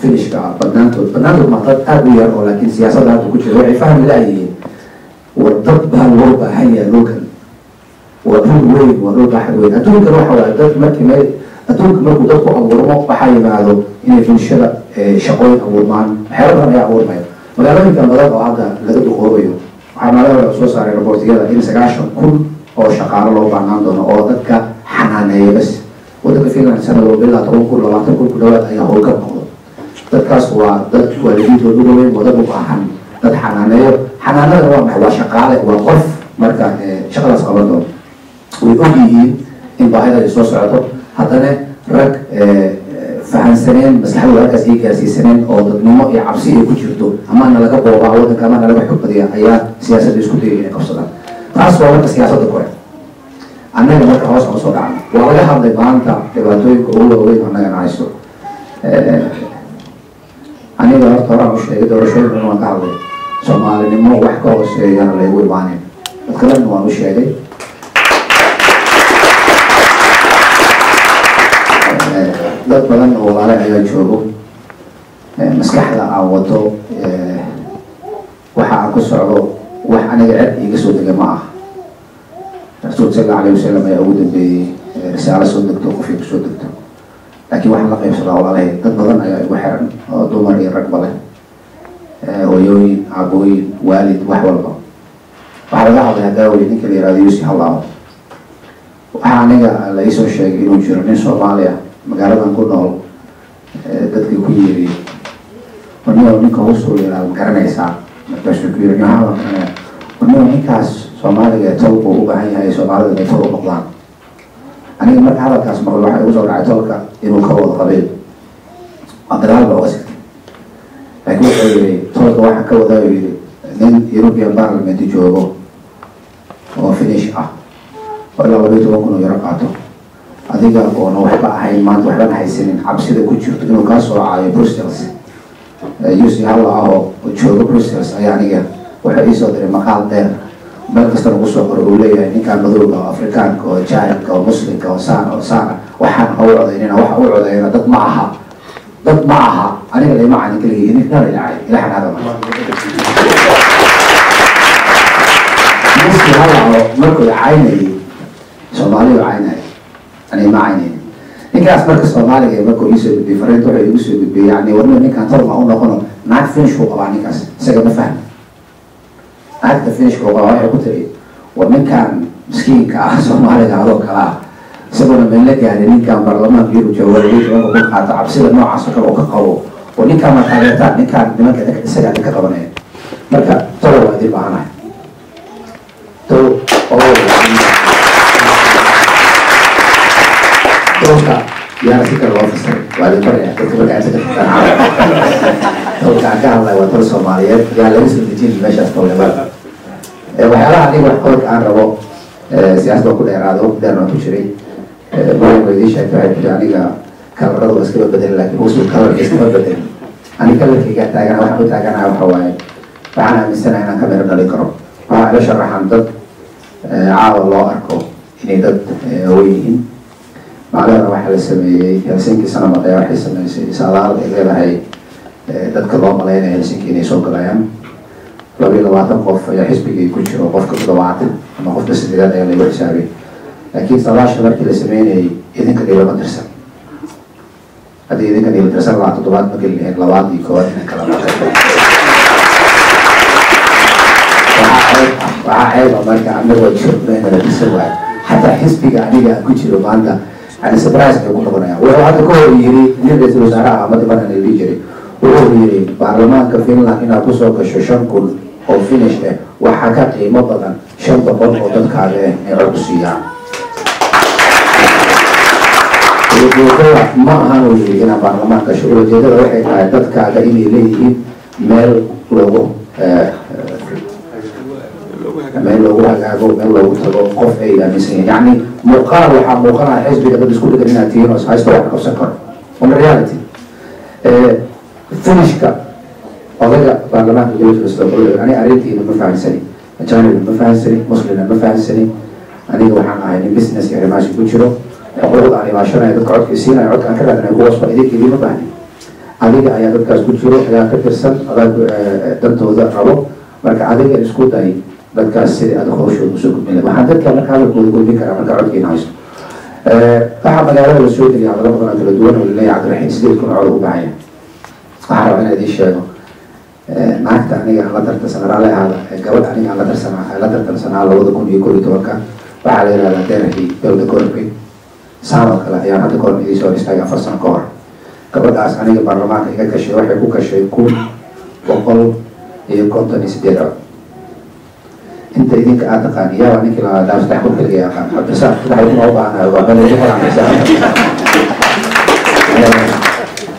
finishka badnaantood ma dad aad u yar oo laakiin siyaasadda hadda ku jira waxay fahmi laayihiin war dad baa loo baahan yahay dhulkan waa dhul weyn waa dhul baaxad weyn adduunkan waxa waaye dad adduunka markuu dadku abuurmo waxaa yimaado inay bulshada shaqooyin abuurmaan waxyaala badan ayaa abuurmaya magaalooyinka badan oo hadda laga duqoobayo waxaa maalada soo saaray raboortiyada in 90,000 oo shaqaalo loo baahnaan doono oo dadka xanaaneeya bas waddanka Finland sanadoo bilaa 10,000 20,000 ku dhawaad ayaa howlgab noqdo dadkaas waa dad waalidiintoodu weyn wada u baahan dad xanaaneeyo xanaanada waa shaqaale waa qof marka shaqadaas qaban doono way og yihiin in baahida ay soo socoto haddana rag fahansaneen maslaxada halkaas ay gaarsiisaneen oo dadnimo iyo cabsi ay ku jirto amaana laga boobaa waddanka amaana laga xubadiya ayaa siyaasadda isku dayay inay qabsadaan taas waa marka siyaasadda kore annaga marka hoos aan soo dhacno waa laga hadlay maanta dhibaatooyinka ugu waaweyn annagana haysto aniga horta horaan u sheegay doorashooyinkan waan ka hadlay soomaalinimo wax ka hooseeyana laygu imaanin dad kalena waan u sheegay dad badan oo walaale ayaa joogo maskaxda aan wato waxa aan ku socdo wax aniga cid iga soo dega ma ah رسول صلى الله عليه وسلم يعود برسالة صدقته وفي صدقته لكن واحد لقى يبصر عليه تضمن وحرا ضمر يركب له ويوين عبوين والد وحول واحد لقى هداوي ذيك اللي رادي يوسي الله وحانيا ليس الشيء إنه جرني صوماليا مقالة نقول نقول تدري كويري ونيو نيكو وصول إلى مكرنة يسار بس كويري نهار ونو نكاس سومالي توب وبهاي هاي سومالي توب مقدام أنا مرة هذا كاس مقول واحد وزور على تولك إنه كوض قبيل أدرال بواسك لكن تولك واحد كوض هاي نين يوروبيان بارلمنت جوجو وفينيش ولا وليت وكانوا يرقعته هذيك أنا وحبا هاي ما وحبا هاي سنين عبسيد كوتشر إنه كاسو على بروسلز يوسي هلا أهو وجوجو بروسلز يعني وحبي صدر مقال ده meel kasta lagu soo qoro uu leeyahay ninkaan madowga oo afrikaanka oo jaahilka oo muslimka oo saana waxaan u codaynayna waxa u codaynayna dad ma aha aniga lama aan kaliya ninka la ilaahay ilaahay hada ma musi hala markuu caynay Soomaaliya caynay ani ma caynay ninkaas marka Soomaaliga markuu isoo different waxa uu soo gudbiyay yani warna ninkaan torma u noqono naag finish uu qabaa ninkaas isaga ma fahmo أكتر فينش كوغاوي كتري ومن كان مسكين كأسومالي كهذا كلا سبنا من لك يعني من كان برلمان بيرو جوالي وكل خاطر عبسيل النوع عسكر وكقوه ومن كان مكانيات من كان بما كذا سجى كقبناه مركا ترى هذه معنا تو توكا يا سكر وافسر وهذا بريء كتبت عسكر توكا كهلا وتر سوماليات يا ليس بتجين ماشى استولبال waxyaalaha aniga wax qodobka aan rabo siyaasada ku dheeraado dheerna ku jiray marka idin sheegtay waxay tiri aniga kalarada waa iskaba bedelin laakiin usul kalarka iskaba bedelin aniga kalarkayga taagana waxaan u taaganaha waxa waaye waxaan aaminsanahay inaan kamera dhalin karo waxaa ila sharaxan dad caawa loo arko inay dad weyn yihiin macdana waxaa la sameeyey helsinki sanamaqee waxay sameysay saadaal ay leedahay dadka loo malaynaya helsinki inay soo galayaan 22 qof ayaa xisbigii ku jiro qofka 7 ama qofka 8 ayaa lagu xisaabay laakiin salaasha markii la sameeyay idinka dhibama tirsan hadii idinka dhibama tirsan la 7 markii la helay labaad iyo koowaad in kala waxaa marka anagu jirnayna la tirsan xataa xisbiga aniga ku jiro maanta aan surprise ku noqonaya wuxuu hadda ka hor yiri nin ra'iisul wasaaraha Ahmed Baran Ali jiray wuxuu yiri baarlamaanka Finland inaa ku soo gasho 5,000 oo finish waxa ka qiimo badan 500 oo dadkaaga ay codsiiyaan ma ahan weli inaa baarlamaanka shuruudeedada waxay tahay dadkaaga inay leeyihiin meel loogu hagaago meel loogu tago qof ay aaminsan yihiin yani muuqaal waxaa muuqanaya xisbiga dad isku dhigan inaad tihiin oo haysto wax qabsan karo on reality finishka odaga baarlamaanka dowladda Soomaaliya ani arintiina ma fahansani ajaanib ma fahansani muslimna ma fahansani aniga waxaan ahay nin business iyo arrimaha ku jiro xuquuqda aan ilaashanayo dadka codka siinaya codka aan ka raadinayo kuwaas waa idinkeedii ma baahni adiga ayaa dadkaas ku jiro ayaa ka tirsan adag dantooda rabo marka adiga isku day dadkaas sidii aad hawshooda usoo gudbin waxaan dadka marka hadalkooda gudbin karaa marka codkiina haysto waxaa magaalada la soo degay hadallo badan kala duwan oo laleeyahay cabdiraxiin sideed kun cod u baahaya waxaan rabaa inaan idiin sheego naagta aniga aan la tartansanaa raalli ahaada gabadh aniga aan la tartansanaa 2011 waxaa la yidhahdaa deerhii dowda korbi saanoo kale ayaan hadda kahor idiin soo istaagay 4 sano ka hor gabadhaas aniga baarlamaanka iga gashay waxay ku gashay 1,158 cod inta idinka aad taqaan yaa ninkii la dhaaf saddex kun kaliya yaqaan cabdisaaq saddex kun oo baahan waa bal idin xalaasay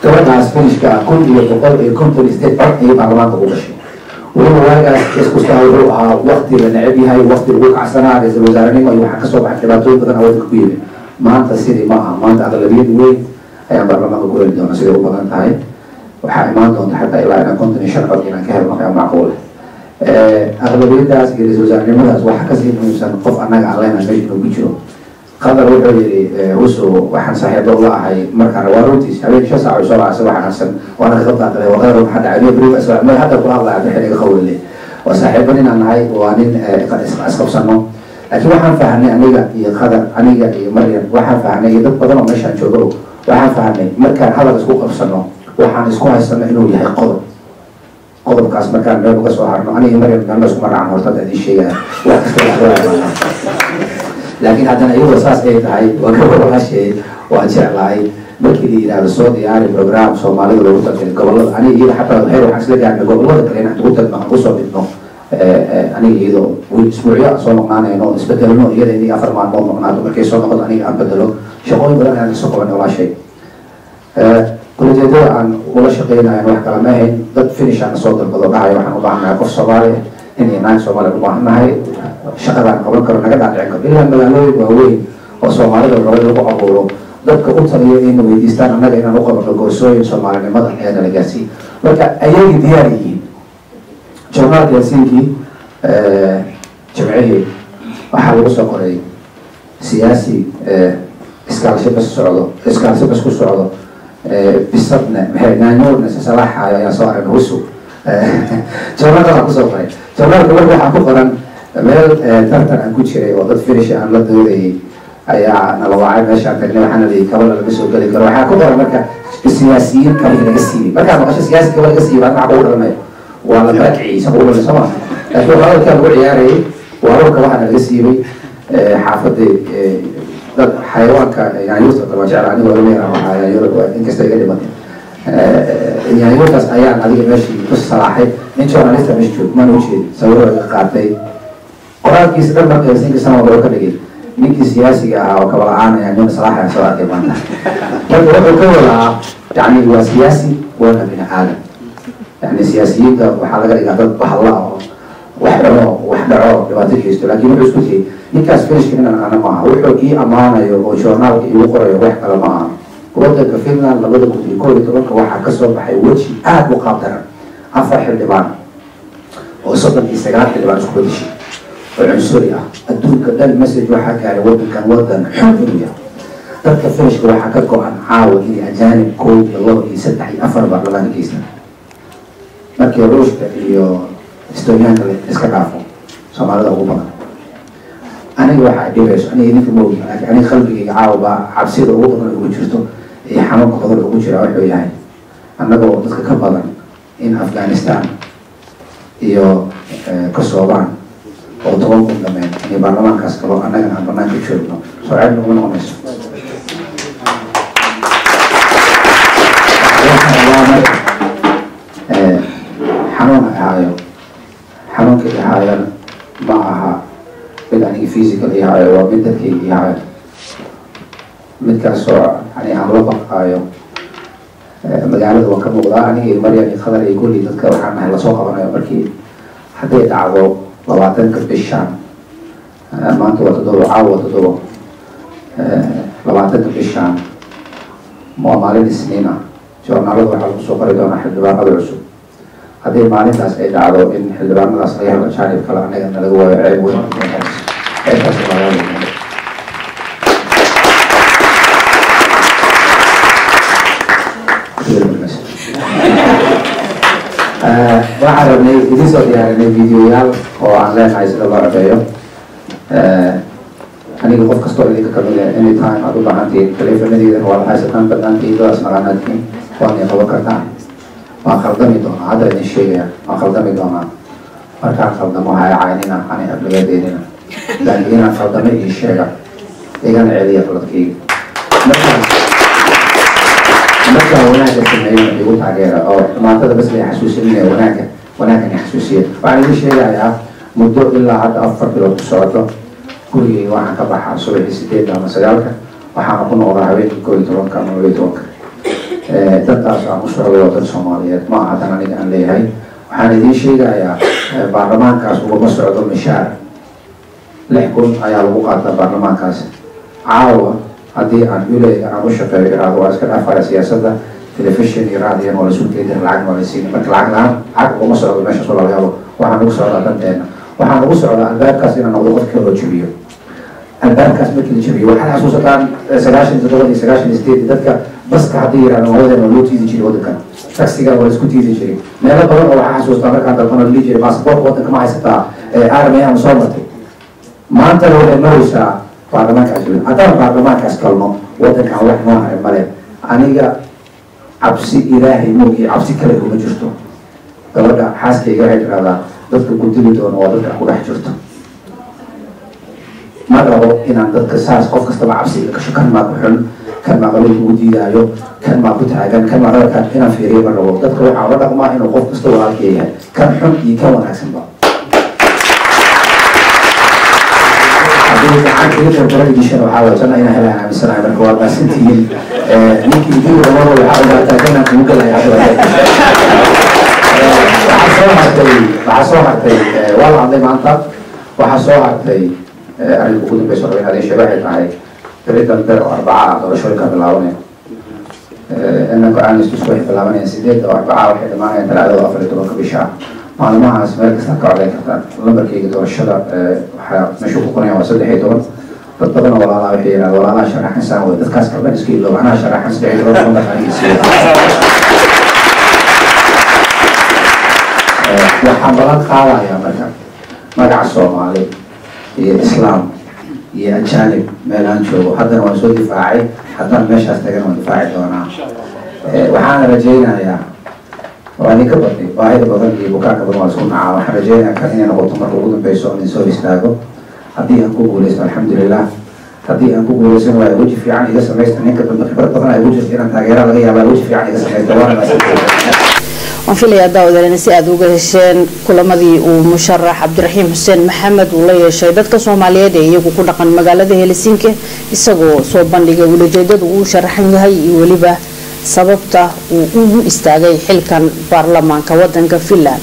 gabadhaas finishka 1,158 cod ay baarlamaanka ku gashay weliba waagaas isku saa wuxuu ahaa waqti la neceb yahay waqti lagu kacsanaa ra'iisul wasaarenimo iyo waxaa kasoo baxay dhibaatooyin badan oo waddanka ku yimid maanta sidii ma aha maanta aqlabiyad weyn ayaan baarlamaanka ku heli doona siday u badan tahay waxaa imaan doonta xataa ilaa inaan 55 cod inaan ka helno ayaa macquul aqlabiyadaas iyo ra'iisul wasaarenimadaas waxaa kasii muhiimsan qof annaga aan leenahay meesha inuu ku jiro qadar wuxuu yidhi huso waxaan saaxiibo la ahay markaan waa runtiis habeen 5 saac soo laacay waxaan xasan waana ka qaatay waqar waxa dhacay brief asoo ma hadda ku hadlaa bixin qawle waa saaxiibo inaan nahay waa nin isqabsano laakiin waxaan fahanay aniga iyo qadar aniga iyo Maryam waxaan fahanay dad badan oo meeshaan joogo waxaan fahanay markaan hadal isku qabsano waxaan isku haysanaa inuu yahay qodobkaas markaan meel uga soo harno aniga Maryam kan isku maraan horta dadii sheegay wax kasta laakiin haddana iyadoo saas ay tahay waa gabadh walaashay waa jeclahay markii la yidhaahdo soo diyaari program Soomaalida lagu tagtay gobollada aniga iyo xataa heer waxaan isla gaarnay gobollada kale inaan ugu tagno aan kusoo dhigno aniga iyadoo isbuucyo soo noqnaanayno isbedelno iyada inay 4 maalmood noqnaato markay soo noqoto aniga aan bedelo shaqooyin badan aan kasoo qabanay walaashay kulajeedada aan ula shaqeynayo wax kala ma ahayn dad finish aan soo dalbado dhahayo waxaan u baahanahay qof Soomaali in naag Soomaali u baahanahay shaqadaan qaban karo naga dhaadhicin karo ilaa magaalooyin waaweyn oo Soomaalida lagu abuuro dadka u taliyo inay weydiistaan annaga inaan u qabano goorsooyin Soomaalinimada ee dalagaasi marka ayay diyaar yihiin journaalka Helsinki jimcihii waxaa lagu soo qoray siyaasi iskaalsho bas ku socdo bisadna maxay naanoorna salaxa ayaa soo aray husu journaalka waxaa kusoo qoray journaalka waxaa ku qoran meel tartan aan ku jiray oo dad finish aan la doodayay ayaa nala wacay meeshaan tagnay waxaana leeyahay kabala laga soo geli karo waxaa ku qoran marka siyaasiyiin kabala laga siiyey markaa maqasho siyaasi kabala laga siiyey baa maxaa ku dhalanayo waa la barakiciyey isaga u dhalay sooma laakiin hadalkaa lagu ciyaarayay waa dhulka waxaana laga siiyey xaafadda dad xayawaanka yaanyuurta daba jecel anigoo lama yaraa waxaa yaanyuur inkasta iga dhimatay yaanyuurtaas ayaan adiga meeshii ku salaaxay nin journalista meesha joog mana ujeedi sawiro iga qaatay qoraalkiisa dhan marka Helsinki sanad loo ka dhigay ninkii siyaasiga ahaa oo kaba la-aan yaanyuur salaaxaya soo arkay maanta marka wuxuu ka wadaa yani waa siyaasi waana bini aadam يعني سياسيين ده وحاجة اللي قاعد بحلقة وحرام وحدعوا دبعتي كيستو لكن مش كذي نكاس فيش كنا أنا معه وحكي أمانة يو جورنال يقرأ يروح على معه وده كفيلنا لابد يكون يتوقع واحد كسر بحيوتشي مقابلة أفرح الدبان وصدق استجابة الدبان سكوت شيء العنصرية الدول كده المسج وحكى على وطن كان وطن حرية تذكر فيش واحد كذا عن عاود اللي أجانب كود الله يسدح يأفر بعض كيسنا markii ruushka iyo Estoniyaanka la iska dhaafo Soomaalida ugu badan aniga waxa dhibayso aniga ninka moogi aniga qalbigayga caawba cabsida ugu badan ugu jirto ee xanuunka badan ugu jira wuxuu yahay annagoo dadka ka badan in Afghanistan iyo Kosovo oo toban kun dhameen in baarlamaankaas kalo annaga aan banaanka joogno soo cid ugu noqonayso حنونك إيهايا معها بدأني فيزيكال إيهايا ومدتك إيهايا مدكاسو يعني عم لبق آيو مجالد وكم وضعني مريم خضر يقول لي تذكر عنها هلا سوق وانا بركي حتى يتعبوا لواتن كبشان ما انتوا تدوروا عاو تدوروا لواتن كبشان معمارين السنين جورنالات وحلو سوق ريدونا حد باقي العسو هذه maalintaas ay dhacdo in xildhibaanadaas laga helo jaanib kale anaga laga waayo ceeb weyn waxaan rabnay idin soo diyaarinay videoyaal oo aan leenahay sida loo codeeyo aniga qof kastoo idinka kamid ah anytime aad u baahantihiin taleefanadiidan waa la haysataan badnaantiidadaas naqaanaadkiin waana qaban kartaan waan khaldami doonaa hadda idin sheegaya waan khaldami doonaa markaan khaldamo haya caynina ani aflagadeynina laakiin inaan khaldamo ii sheega igana celiya qaladkayga markaan wanaagga sameeyo igu taageera oo dhimaatada bas lay xasuusinaya wanaaggan xasuusiya waxaan idin sheegayaa muddo ilaa hadda 4 bilood ku socoto gurigayga waxaan ka baxaa subaxii 8 ama 9 waxaana ku noqdaa habeenkii 11 ama 12 dadkaas aan u socday oo dad Soomaaliyeed ma aha tan aniga aan leeyahay waxaan idin sheegayaa baarlamaankaas ugama socdo mishaar 6,000 ayaa lagu qaataa baarlamaankaas caawa haddii aan uleega aan u shaqeeyo iraado waa iska dhaafaya siyaasadda telefishin iyo raadiyan waa la isu keedin lacag waa la siin marka lacag ugama socdo meesha soo laga yaabo waxaan ugu socdaa danteena waxaan ugu socdaa albaabkaas inaan noqdo qofka loo jabiyo albaabkaas markii la jabiyo waxaad xasuusataan 97 dadka baska haddii yiraahdo wadana loo tiidi jiray wadankan taksiga waa isku tiidi jiray meelo badan oo waxaa xasuustaa markaan dalbana lii jiray baasaboorka wadanka ma haysataa aramayahan soo martay maantana waxay maraysaa baarlamaankaas haddaan baarlamaankaas kalno wadankan wax noo haray male aniga cabsi ilaahay moogii cabsi kale uma jirto gabadha xaaskayga waxay tirahdaa dadka ku dili doono waa dadka ku dhex jirto ma rabo inaan dadka saas qof kastaba cabsiga ka shakan maa ku xun kan maa qalin kugu diidaayo kan maa ku taagan kan maa dalka inaan fiiriyo ma rabo dadka waxaa la dhaqmaa inuu qof kasta walaalka yahay kan xun iyo kan wanaagsanba gacan kaga qeybgala idishana waxaa wajana inaan helaan aaminsanahay marka waa maasantihiin ninkii idigu dhamaro waxaa ogaataa inaan kugu galaya waxaa soo hartay waa la hadlay maanta waxaa soo hartay arrinka ugu dambeysa rabay inaad sheego waxay tahay beri dambe oo arbaca doorashooyinka bilaabanaya inanku aan isku waxay bilaabanayaan 8 oo arbaca waxay dhamaanayaan talaadada 14 bisha maalmahaas meel kasta ka codeyn kartaan lambarkayga doorashada waxaa meesha ku qoran waa 13 dad badan oo walaalaha waxay yidhahdeen walaalaha sharaxan saan way dadkaas kalban iska iloob anaa sharaxan 13 waxaan balan qaadayaa marka magaca Soomaali iyo Islaam iyo ajaanib meel aan joogo haddana waan soo difaacay haddana meeshaas tagana waan difaaci doonaa waxaan rajaynayaa waa ninka batay baahida badan iyo bukaanka badan waa isku nacaa waxaan rajaynayaa kan inay noqoto marka ugu dambeyso in soo istaago haddii aan ku guuleysto alxamdulilah haddii aan ku guuleysan waayo weji fiican iga samaysta ninka dambe khibrad badan ay ugu jirto inaan taageera laga yaabaa weji fiican iga samaysta waana waan filayaa daawadalena si aad uga hesheen kulamadii uu musharax cabdiraxiim xuseen maxamed uu la yeeshay dadka Soomaaliyeed ee iyagu ku dhaqan magaalada Helsinki isagoo soo bandhigay walajeedada uu sharaxan yahay iyo waliba sababta uu ugu istaagay xilkan baarlamaanka wadanka Finland.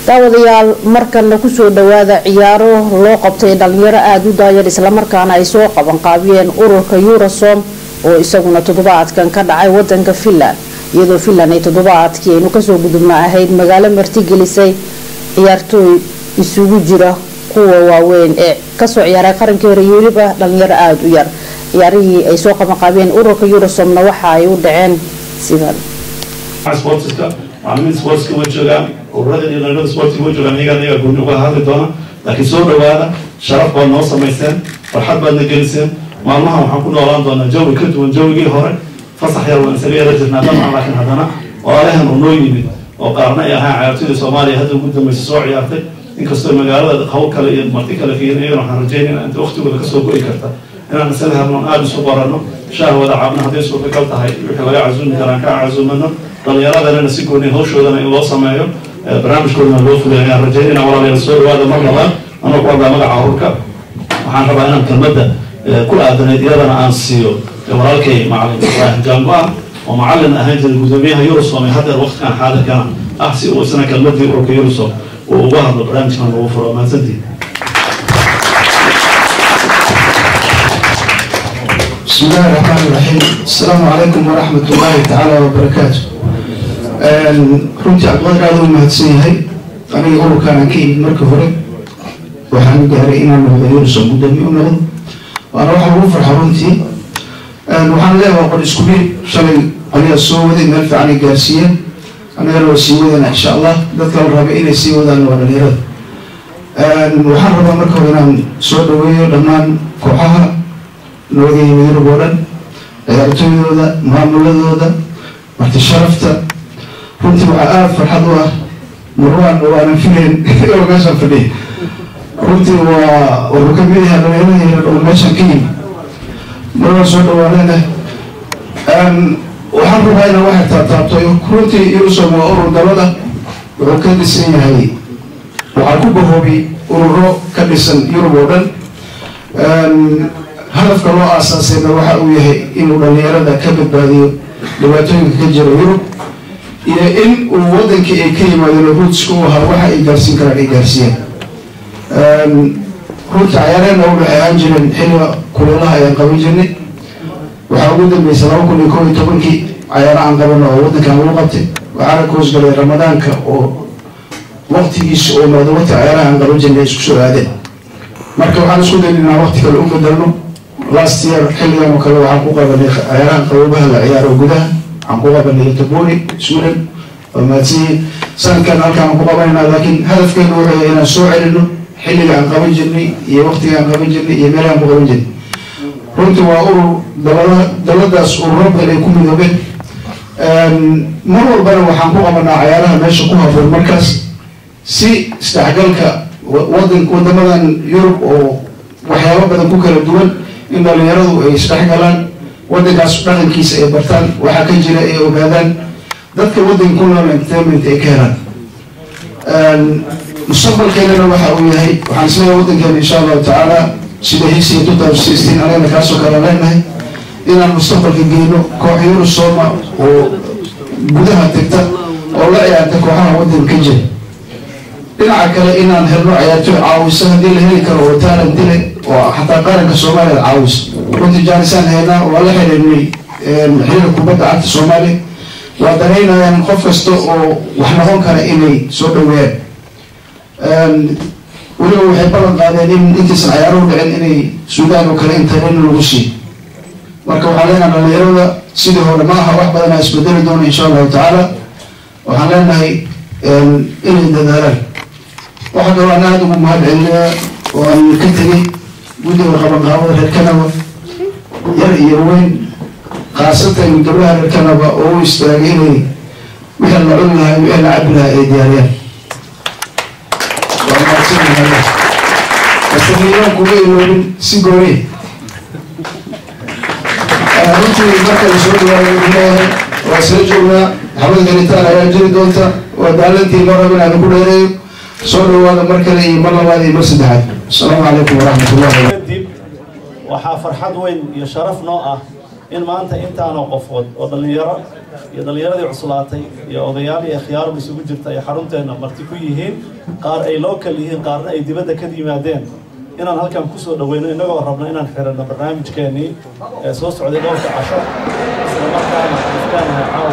daawadayaal markan ku soo dhawaada ciyaaro loo qabtay dhalinyaro aad u daayar isla markaana ay soo qaban qaabiyeen ururka Eurosom oo isaguna toddobaadkan ka dhacay wadanka Finland iyadoo Finland ay toddobaadkii aynu kasoo gudubna ahayd magaalo martigelisay ciyaartooy isugu jira kuwa waaweyn ee kasoo ciyaaray qarankii hore iyo waliba dhalinyaro aad u yar ciyaarihii ay soo qaban qaabiyeen ururka Eurosomna waxa ay u dhaceen sidan sportska macallimiin sportska way joogaan ururada iyo dhalinyarada sportska way joogaan iyaga gooni uga hadli doona laakiin soo dhawaada sharaf baad noo samayseen farxad baadna geliseen maalmaha waxaan ku noolaan doonaa jawi ka duwan jawigii hore fasax yar waan isaga yara jirnaa dabcan laakiin haddana walaalahan oo noo yimid oo qaarna ay ahaan ciyaartooyda Soomaaliya hadda ugu dambeysay soo ciyaartay inkastoo magaalada hawl kale iyo marti kale fiirinayo waxaan rajaynaynaa inta waqtigooda ka soo go'i karta inaan isaga hadloon aad isu qorano shaahwada caabna hadday suurtagal tahay wixii laga casuumi karaan ka casuumano dhalinyaradana si gooni hawshoodana in loo sameeyo barnaamijkoodana loo fuliyo ayaan rajaynaynaa walaalayaal soo dhawaada mar labaad anoo ku hadlaa magaca ururka waxaan rabaa inaan kelmadda ku aadanayd iyadana aan siiyo walaalkay macallin Ibrahim Jambaar oo macallin ahaan jiray gudoomiyaha Eurosom hadda waqtigan xaadirkana si uu isna kelmadii ururka Eurosom oo uga hadlo barnaamijkan ugu furo maasantii بسم الله الرحمن الرحيم السلام عليكم ورحمة الله تعالى وبركاته runtii aqoonta aad u mahadsan yahay aniga ururkan aan ka imid marka hore waxaan gaaray inaan noqdo Eurosom gudoomiye u noqdo waana waxa ugu farxa runtii waxaan leeyahay qod isku biir shalay qaliya soo waday meel fiican ay gaarsiiyeen anagana waa sii wadana insha Allah dadka la raba inay sii wadaan waa dhalinyarada waxaan rabaa marka hore inaan soo dhaweeyo dhammaan kooxaha nooga yimid Yurub oo dhan ciyaartooydooda maamuladooda marti sharafta runtii waxaa aad farxad u ah marwaan waanan filayn oo meeshaan fadhiya runtii wuxuu ka mid yahay dhalinyarada yar oo meeshaan ka yimid marwaan soo dhawaanayna waxaan rabaa inaan wax taabtaabto runtii Eurosom waa urur dalada wuxuu ka dhisan yahay waxaa ku bahoobi ururo ka dhisan Yurub oo dhan hadafka loo aasaasayna waxa uu yahay inuu dhalinyarada ka badbaadiyo dhibaatooyinka ka jira Yurub iyo in uu wadankii ay ka yimaadeen ruutska u ahaa waxa ay gaarsiin karaan ay gaarsiiyaan runtii ciyaareenna u dhexeeyaan jireen xilliga kululaha ayaan qaban jirnay waxaa ugu dambeysay 2011 ciyaaro aan qabano oo wadankan lagu qabtay waxaana ka hoosgalay ramadaanka oo waqtigiisa oo maado waqti ciyaaraha aan qaban jirnay isku soo aadeen marka waxaan isku daynaa waqti kale u bedelno last year xilligan oo kale waxaan ku qabanay ciyaarahan qabobaha la ciyaaro gudaha waxaan ku qabanay Tabori Sweden oo maadsiin sanadkan halkaan ku qabanayna laakiin hadafkeenu wuxuu yahay inaan soo celino xilliga aan qaban jirnay iyo waqtiga aan qaban jirnay iyo meelaha aan ku qaban jirnay runtii waa urur daladaas ururo badan ay ku midoobeen mar walbana waxaan ku qabanaa ciyaaraha meesha ku habboon markaas si isdhexgalka wadamadan Yurub oo waxyaabo badan ku kala duwan in dhalinyaradu ay isdhexgalaan wadankaas dhaqankiisa ay bartaan waxa ka jira ay ogaadaan dadka wadanka ku nool entertainment ay ka helaan mustaqbalkeena waxa uu yahay waxaan isleeyahay wadankeena insha Allah taala sida higsiga 2016 anagana kaasoo kale leenahay inaan mustaqbalka geyno koox Eurosoma oo gudaha tagta oo la ciyaarta kooxaha waddanka ka jira dhinaca kale inaan helno ciyaartoy caawisa haddii la heli karo oo talent leh oo xataa qaranka Soomaaliya caawis runtii jaanisaan haynaa waa la xiriirnay xiriirka kubadda cagta Soomaaliya waa dareynayaan qof kasta oo wax noqon kara inay soo dhaweeyaan weliba waxay ballan qaadeen in intaysan ciyaaruhu dhicin inay Suudaan oo kale intarin lagu sii marka waxaan leenahay dhalinyarada sidii hore maaha wax badan ay isbedeli doona insha allahu tacaala waxaan leenahay inay dadaalaan waxaa kaloo aan aada ugu mahadcelinayaa oo aan ka tegey guddiga qabanqaabada reer Kanada yar iyo weyn khaasatan gabdhaha reer Kanada oo u istaagay inay wixii la cuni lahaa wixii la cabi lahaa ay diyaariyaan waa mahadsanyahay asaliiraan kuma iloobin si gooni runtii marka la soo dhawaayo leeyahay waa soo joognaa xabad galitaan ayaa jiri doonta waa daalantii loo rabo inaan ku dheereeyo soo dhawaada mar kale iyo mar labaad iyo mar saddexaad asalaamu calaykum waraxmatullahi kadib waxaa farxad weyn iyo sharaf noo ah in maanta intaanoo qofood oo dhallinyaradii cuslaatay iyo odayaal iyo khiyaarba isugu jirta ay xarunteena marti ku yihiin qaar ay local yihiin qaarna ay dibadda ka yimaadeen inaan halkan kusoo dhaweyno innagoo rabno inaan xirano barnaamijkeenii ee soo socday dhowrka casho isla markaana ifkaanaha caawa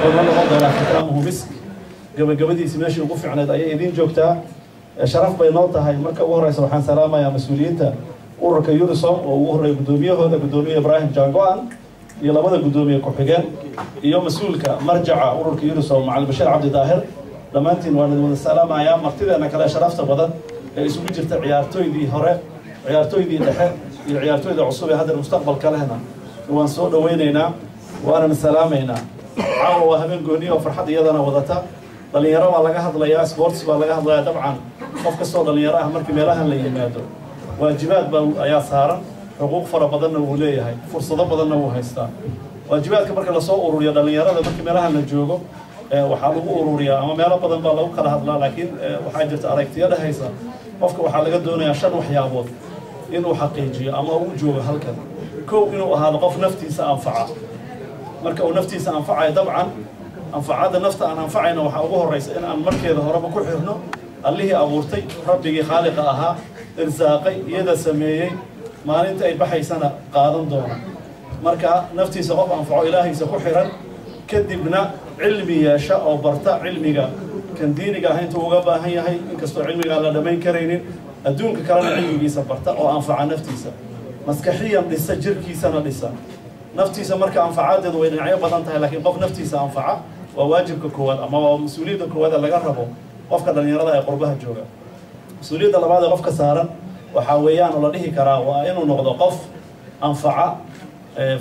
oo la noqon doonaa khitaamuhu misk gabagabadiisi meeshii ugu fiicneed ayay idiin joogtaa sharaf bay noo tahay marka ugu horeysa waxaan salaamayaa mas-uuliyiinta ururka Eurosoma oo ugu horeeya gudoomiyahooda gudoomiye Ibrahim Jangoan iyo labada gudoomiye ku-xigeen iyo mas-uulka marjaca ururka Eurosoma Macalin Bashir Cabdi Daahir dhammaantiin waan idin wada salaamayaa martideena kale sharafta badan ee isugu jirta ciyaartooydii hore ciyaartooydii dhexe iyo ciyaartooyda cusub ee hadda mustaqbalka lehna waan soo dhaweynaynaa waana salaamaynaa caawa waa habeen gooni oo farxad iyadana wadata dhalinyaro baa laga hadlayaa sports baa laga hadlayaa dabcan qof kastoo dhalinyaro ah markii meelahan la yimaado waajibaad baa ayaa saaran xuquuq fara badanna wuu leeyahay fursado badanna wuu haystaa waajibaadka marka lasoo ururiyo dhalinyarada markii meelahan la joogo waxaa lagu ururiyaa ama meelo badan baa lagu kala hadlaa laakiin waxaa jirta aragtiyo dhehaysa qofka waxaa laga doonayaa 5 waxyaabood inuu xaqiijiyo ama uu joogo halkan kow inuu ahaado qof naftiisa anfaca marka uu naftiisa anfacayo dabcan anfacada nafta aan anfacayna waxaa ugu horeysa in aan markeeda horeba ku xirno allihii abuurtay rabbigii khaaliqa ahaa irsaaqay iyada sameeyey maalinta ay baxaysana qaadan doona marka naftiisa qof anfaco ilaahiisa ku xiran kadibna cilmi yeesha oo barta cilmiga kan diiniga ah intuu uga baahan yahay inkastoo cilmiga la dhamayn karaynin adduunka kalena cilmigiisa barta oo anfaca naftiisa maskaxiyan dhisa jirkiisana dhisa naftiisa marka anfacadeedu way dhinacyo badan tahay laakiin qof naftiisa anfaca waa waajibka koowaad ama waa mas'uuliyadda koowaad laga rabo qofka dhalinyarada ee qurbaha jooga mas'uuliyadda labaad ee qofka saaran waxa weeyaan la dhihi karaa waa inuu noqdo qof anfaca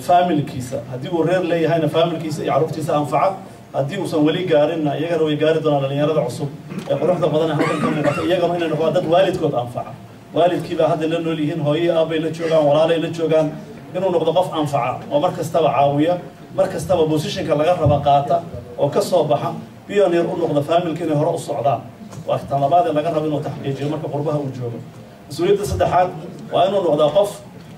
familkiisa haddii uu reer leeyahayna familkiisa iyo carruurtiisa anfaca haddii uusan weli gaarinna iyagana way gaari doonaan dhalinyarada cusub ee quruxda badan ee halkan ka muuqata iyagana inay noqdaan dad waalidkood anfaca waalidkiibaa hadda la nool yihiin hooyo aabay la joogaan walaalay la joogaan inuu noqdo qof anfaca oo mar kastaba caawiya mar kastaba positionka laga raba qaata oo ka soo baxa pioneer u noqda familka inay hore u socdaan waa tan labaad ee laga rabo inuu taxqiijiyo marka qurbaha uu joogo mas'uuliyadda saddexaad waa inuu noqdaa qof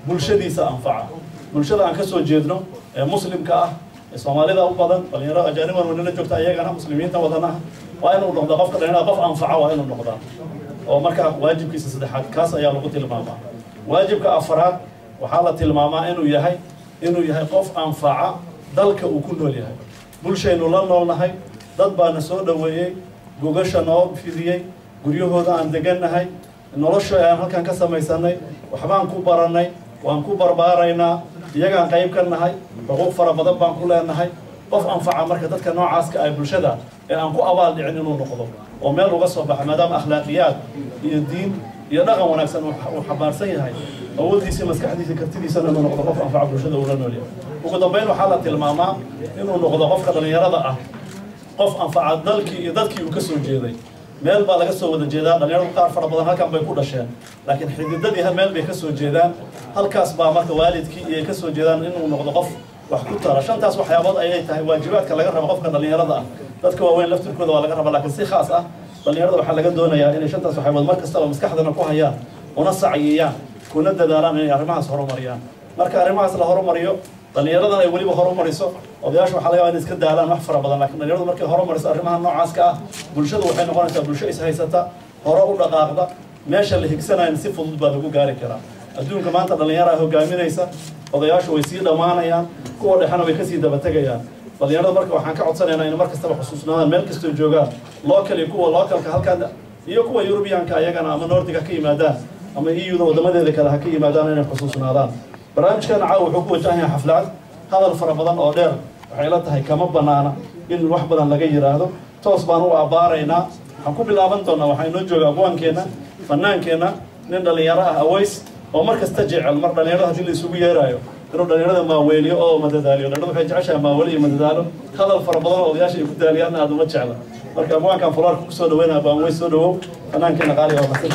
bulshadiisa anfaca bulshada aan ka soo jeedno ee muslimka ah ee Soomaalida u badan dhalinyaro ajaanib oo nala joogta ayagana muslimiinta wadanaha waa inuu noqdo qofka dhalinyarada qof anfaca waa inuu noqdaa oo marka waajibkiisa saddexaad kaas ayaa lagu tilmaamaa waajibka afraad waxaa la tilmaamaa inuu yahay qof anfaca dalka uu ku nool yahay bulshaynu la noolnahay dad baana soo dhaweeyey gogasha noo fidiyey guryahooda aan degannahay nolosha aan halkan ka samaysanay waxbaan ku baranay waan ku barbaaraynaa iyagaan qayb ka nahay xuquuq fara badan baan ku leenahay qof anfaca marka dadka noocaaska ay bulshada ee aan ku abaal dhicin inuu noqdo oo meel uga soo baxa maadaama akhlaaqiyaad iyo diin iyo dhaqan wanaagsan uu xabaarsan yahay awoodiisa maskaxdiisa kartidiisana inuu noqdo qof anfaca bulshada uu la nool yahay ugu dambeyn waxaa la tilmaamaa inuu noqdo qofka dhalinyarada ah qof anfaca dalkii iyo dadkii uu ka soo jeeday meel baa laga soo wada jeedaa dhalinyaradu qaar fara badan halkan bay ku dhasheen laakiin xididadii meel bay ka soo jeedaan halkaas baa marka waalidkii iyo ka soo jeedaan inuu noqdo qof wax ku tara shantaas waxyaabood ayay tahay waajibaadka laga rabo qofka dhalinyarada ah dadka waaweyn laftirkooda waa laga rabaa laakiin si khaas ah dhalinyarada waxaa laga doonayaa inay shantaas waxyaabood mar kastaba maskaxdana ku hayaan una saciyiyaan kuna dadaalaan inay arrimahaas horumariyaan marka arrimahaas la horumariyo dhalinyaradan ay weliba horumariso odayaashu waxaa laga yaabaa inay iska daalaan wax fara badan laakiin dhalinyaradu markay horumariso arrimaha noocaas ka ah bulshadu waxay noqonaysaa bulsho is haysata hore u dhaqaaqda meesha la higsanayna si fudud baa lagu gaari karaa adduunka maanta dhalinyara hogaaminaysa odayaashu way sii dhammaanayaan kuwa dhexena way kasii dabategayaan dhalinyarada marka waxaan ka codsanaynaa in mar kastaba xusuusnaadaan meel kastoo joogaan local iyo kuwa localka halkan iyo kuwa Europeanka ayagana ama Nordiga ka yimaadaan ama EU-da wadamadeeda kale ha ka yimaadaan inay xusuusnaadaan barnaamijkan caawa wuxuu ku wajahan yahay xaflad hadal fara badan oo dheer waxay la tahay kama banaana in wax badan laga yiraahdo toos baan u abaaraynaa waxaan ku bilaaban doonaa waxay noo joogaa abwaankeena fanaankeena nin dhalinyaro ah Aways oo mar kasta jecel mar dhalinyarada hadii la isugu yeerayo inuu dhalinyarada maaweeliyo oo madadaaliyo dhalinyarada waxay jeceshahay maaweeli iyo madadaalo hadal fara badan oo odayaasha ay ku daaliyaan aad uma jecla marka abwaankan fulaarka ku soo dhaweynaa baan way soo dhawow fanaankeena qaali oo masan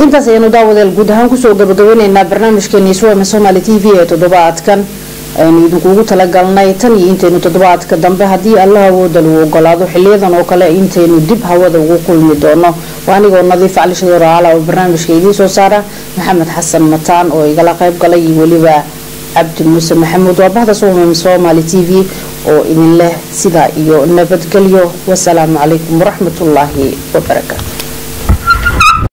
intaas ayanu daawadeel guud ahaan kusoo gabagabeynaynaa barnaamijkeeni Suwama Somali TV ee toddobaadkan aynu idinkugu talagalnay tan iyo intaynu toddobaadka dambe haddii Allah awooda uu ogolaado xiliyadan oo kale intaynu dib hawada ugu kulmi doono waanigoo nadiif cali shador ala oo barnaamijka idin soo saara maxamed xasan mataan oo igala qayb galay waliba cabdi muuse maxamuud waabahda Suwama Somali TV oo idin leh sida iyo nabadgelyo wassalaamu calaykum waraxmatullaahi wabarakaatuh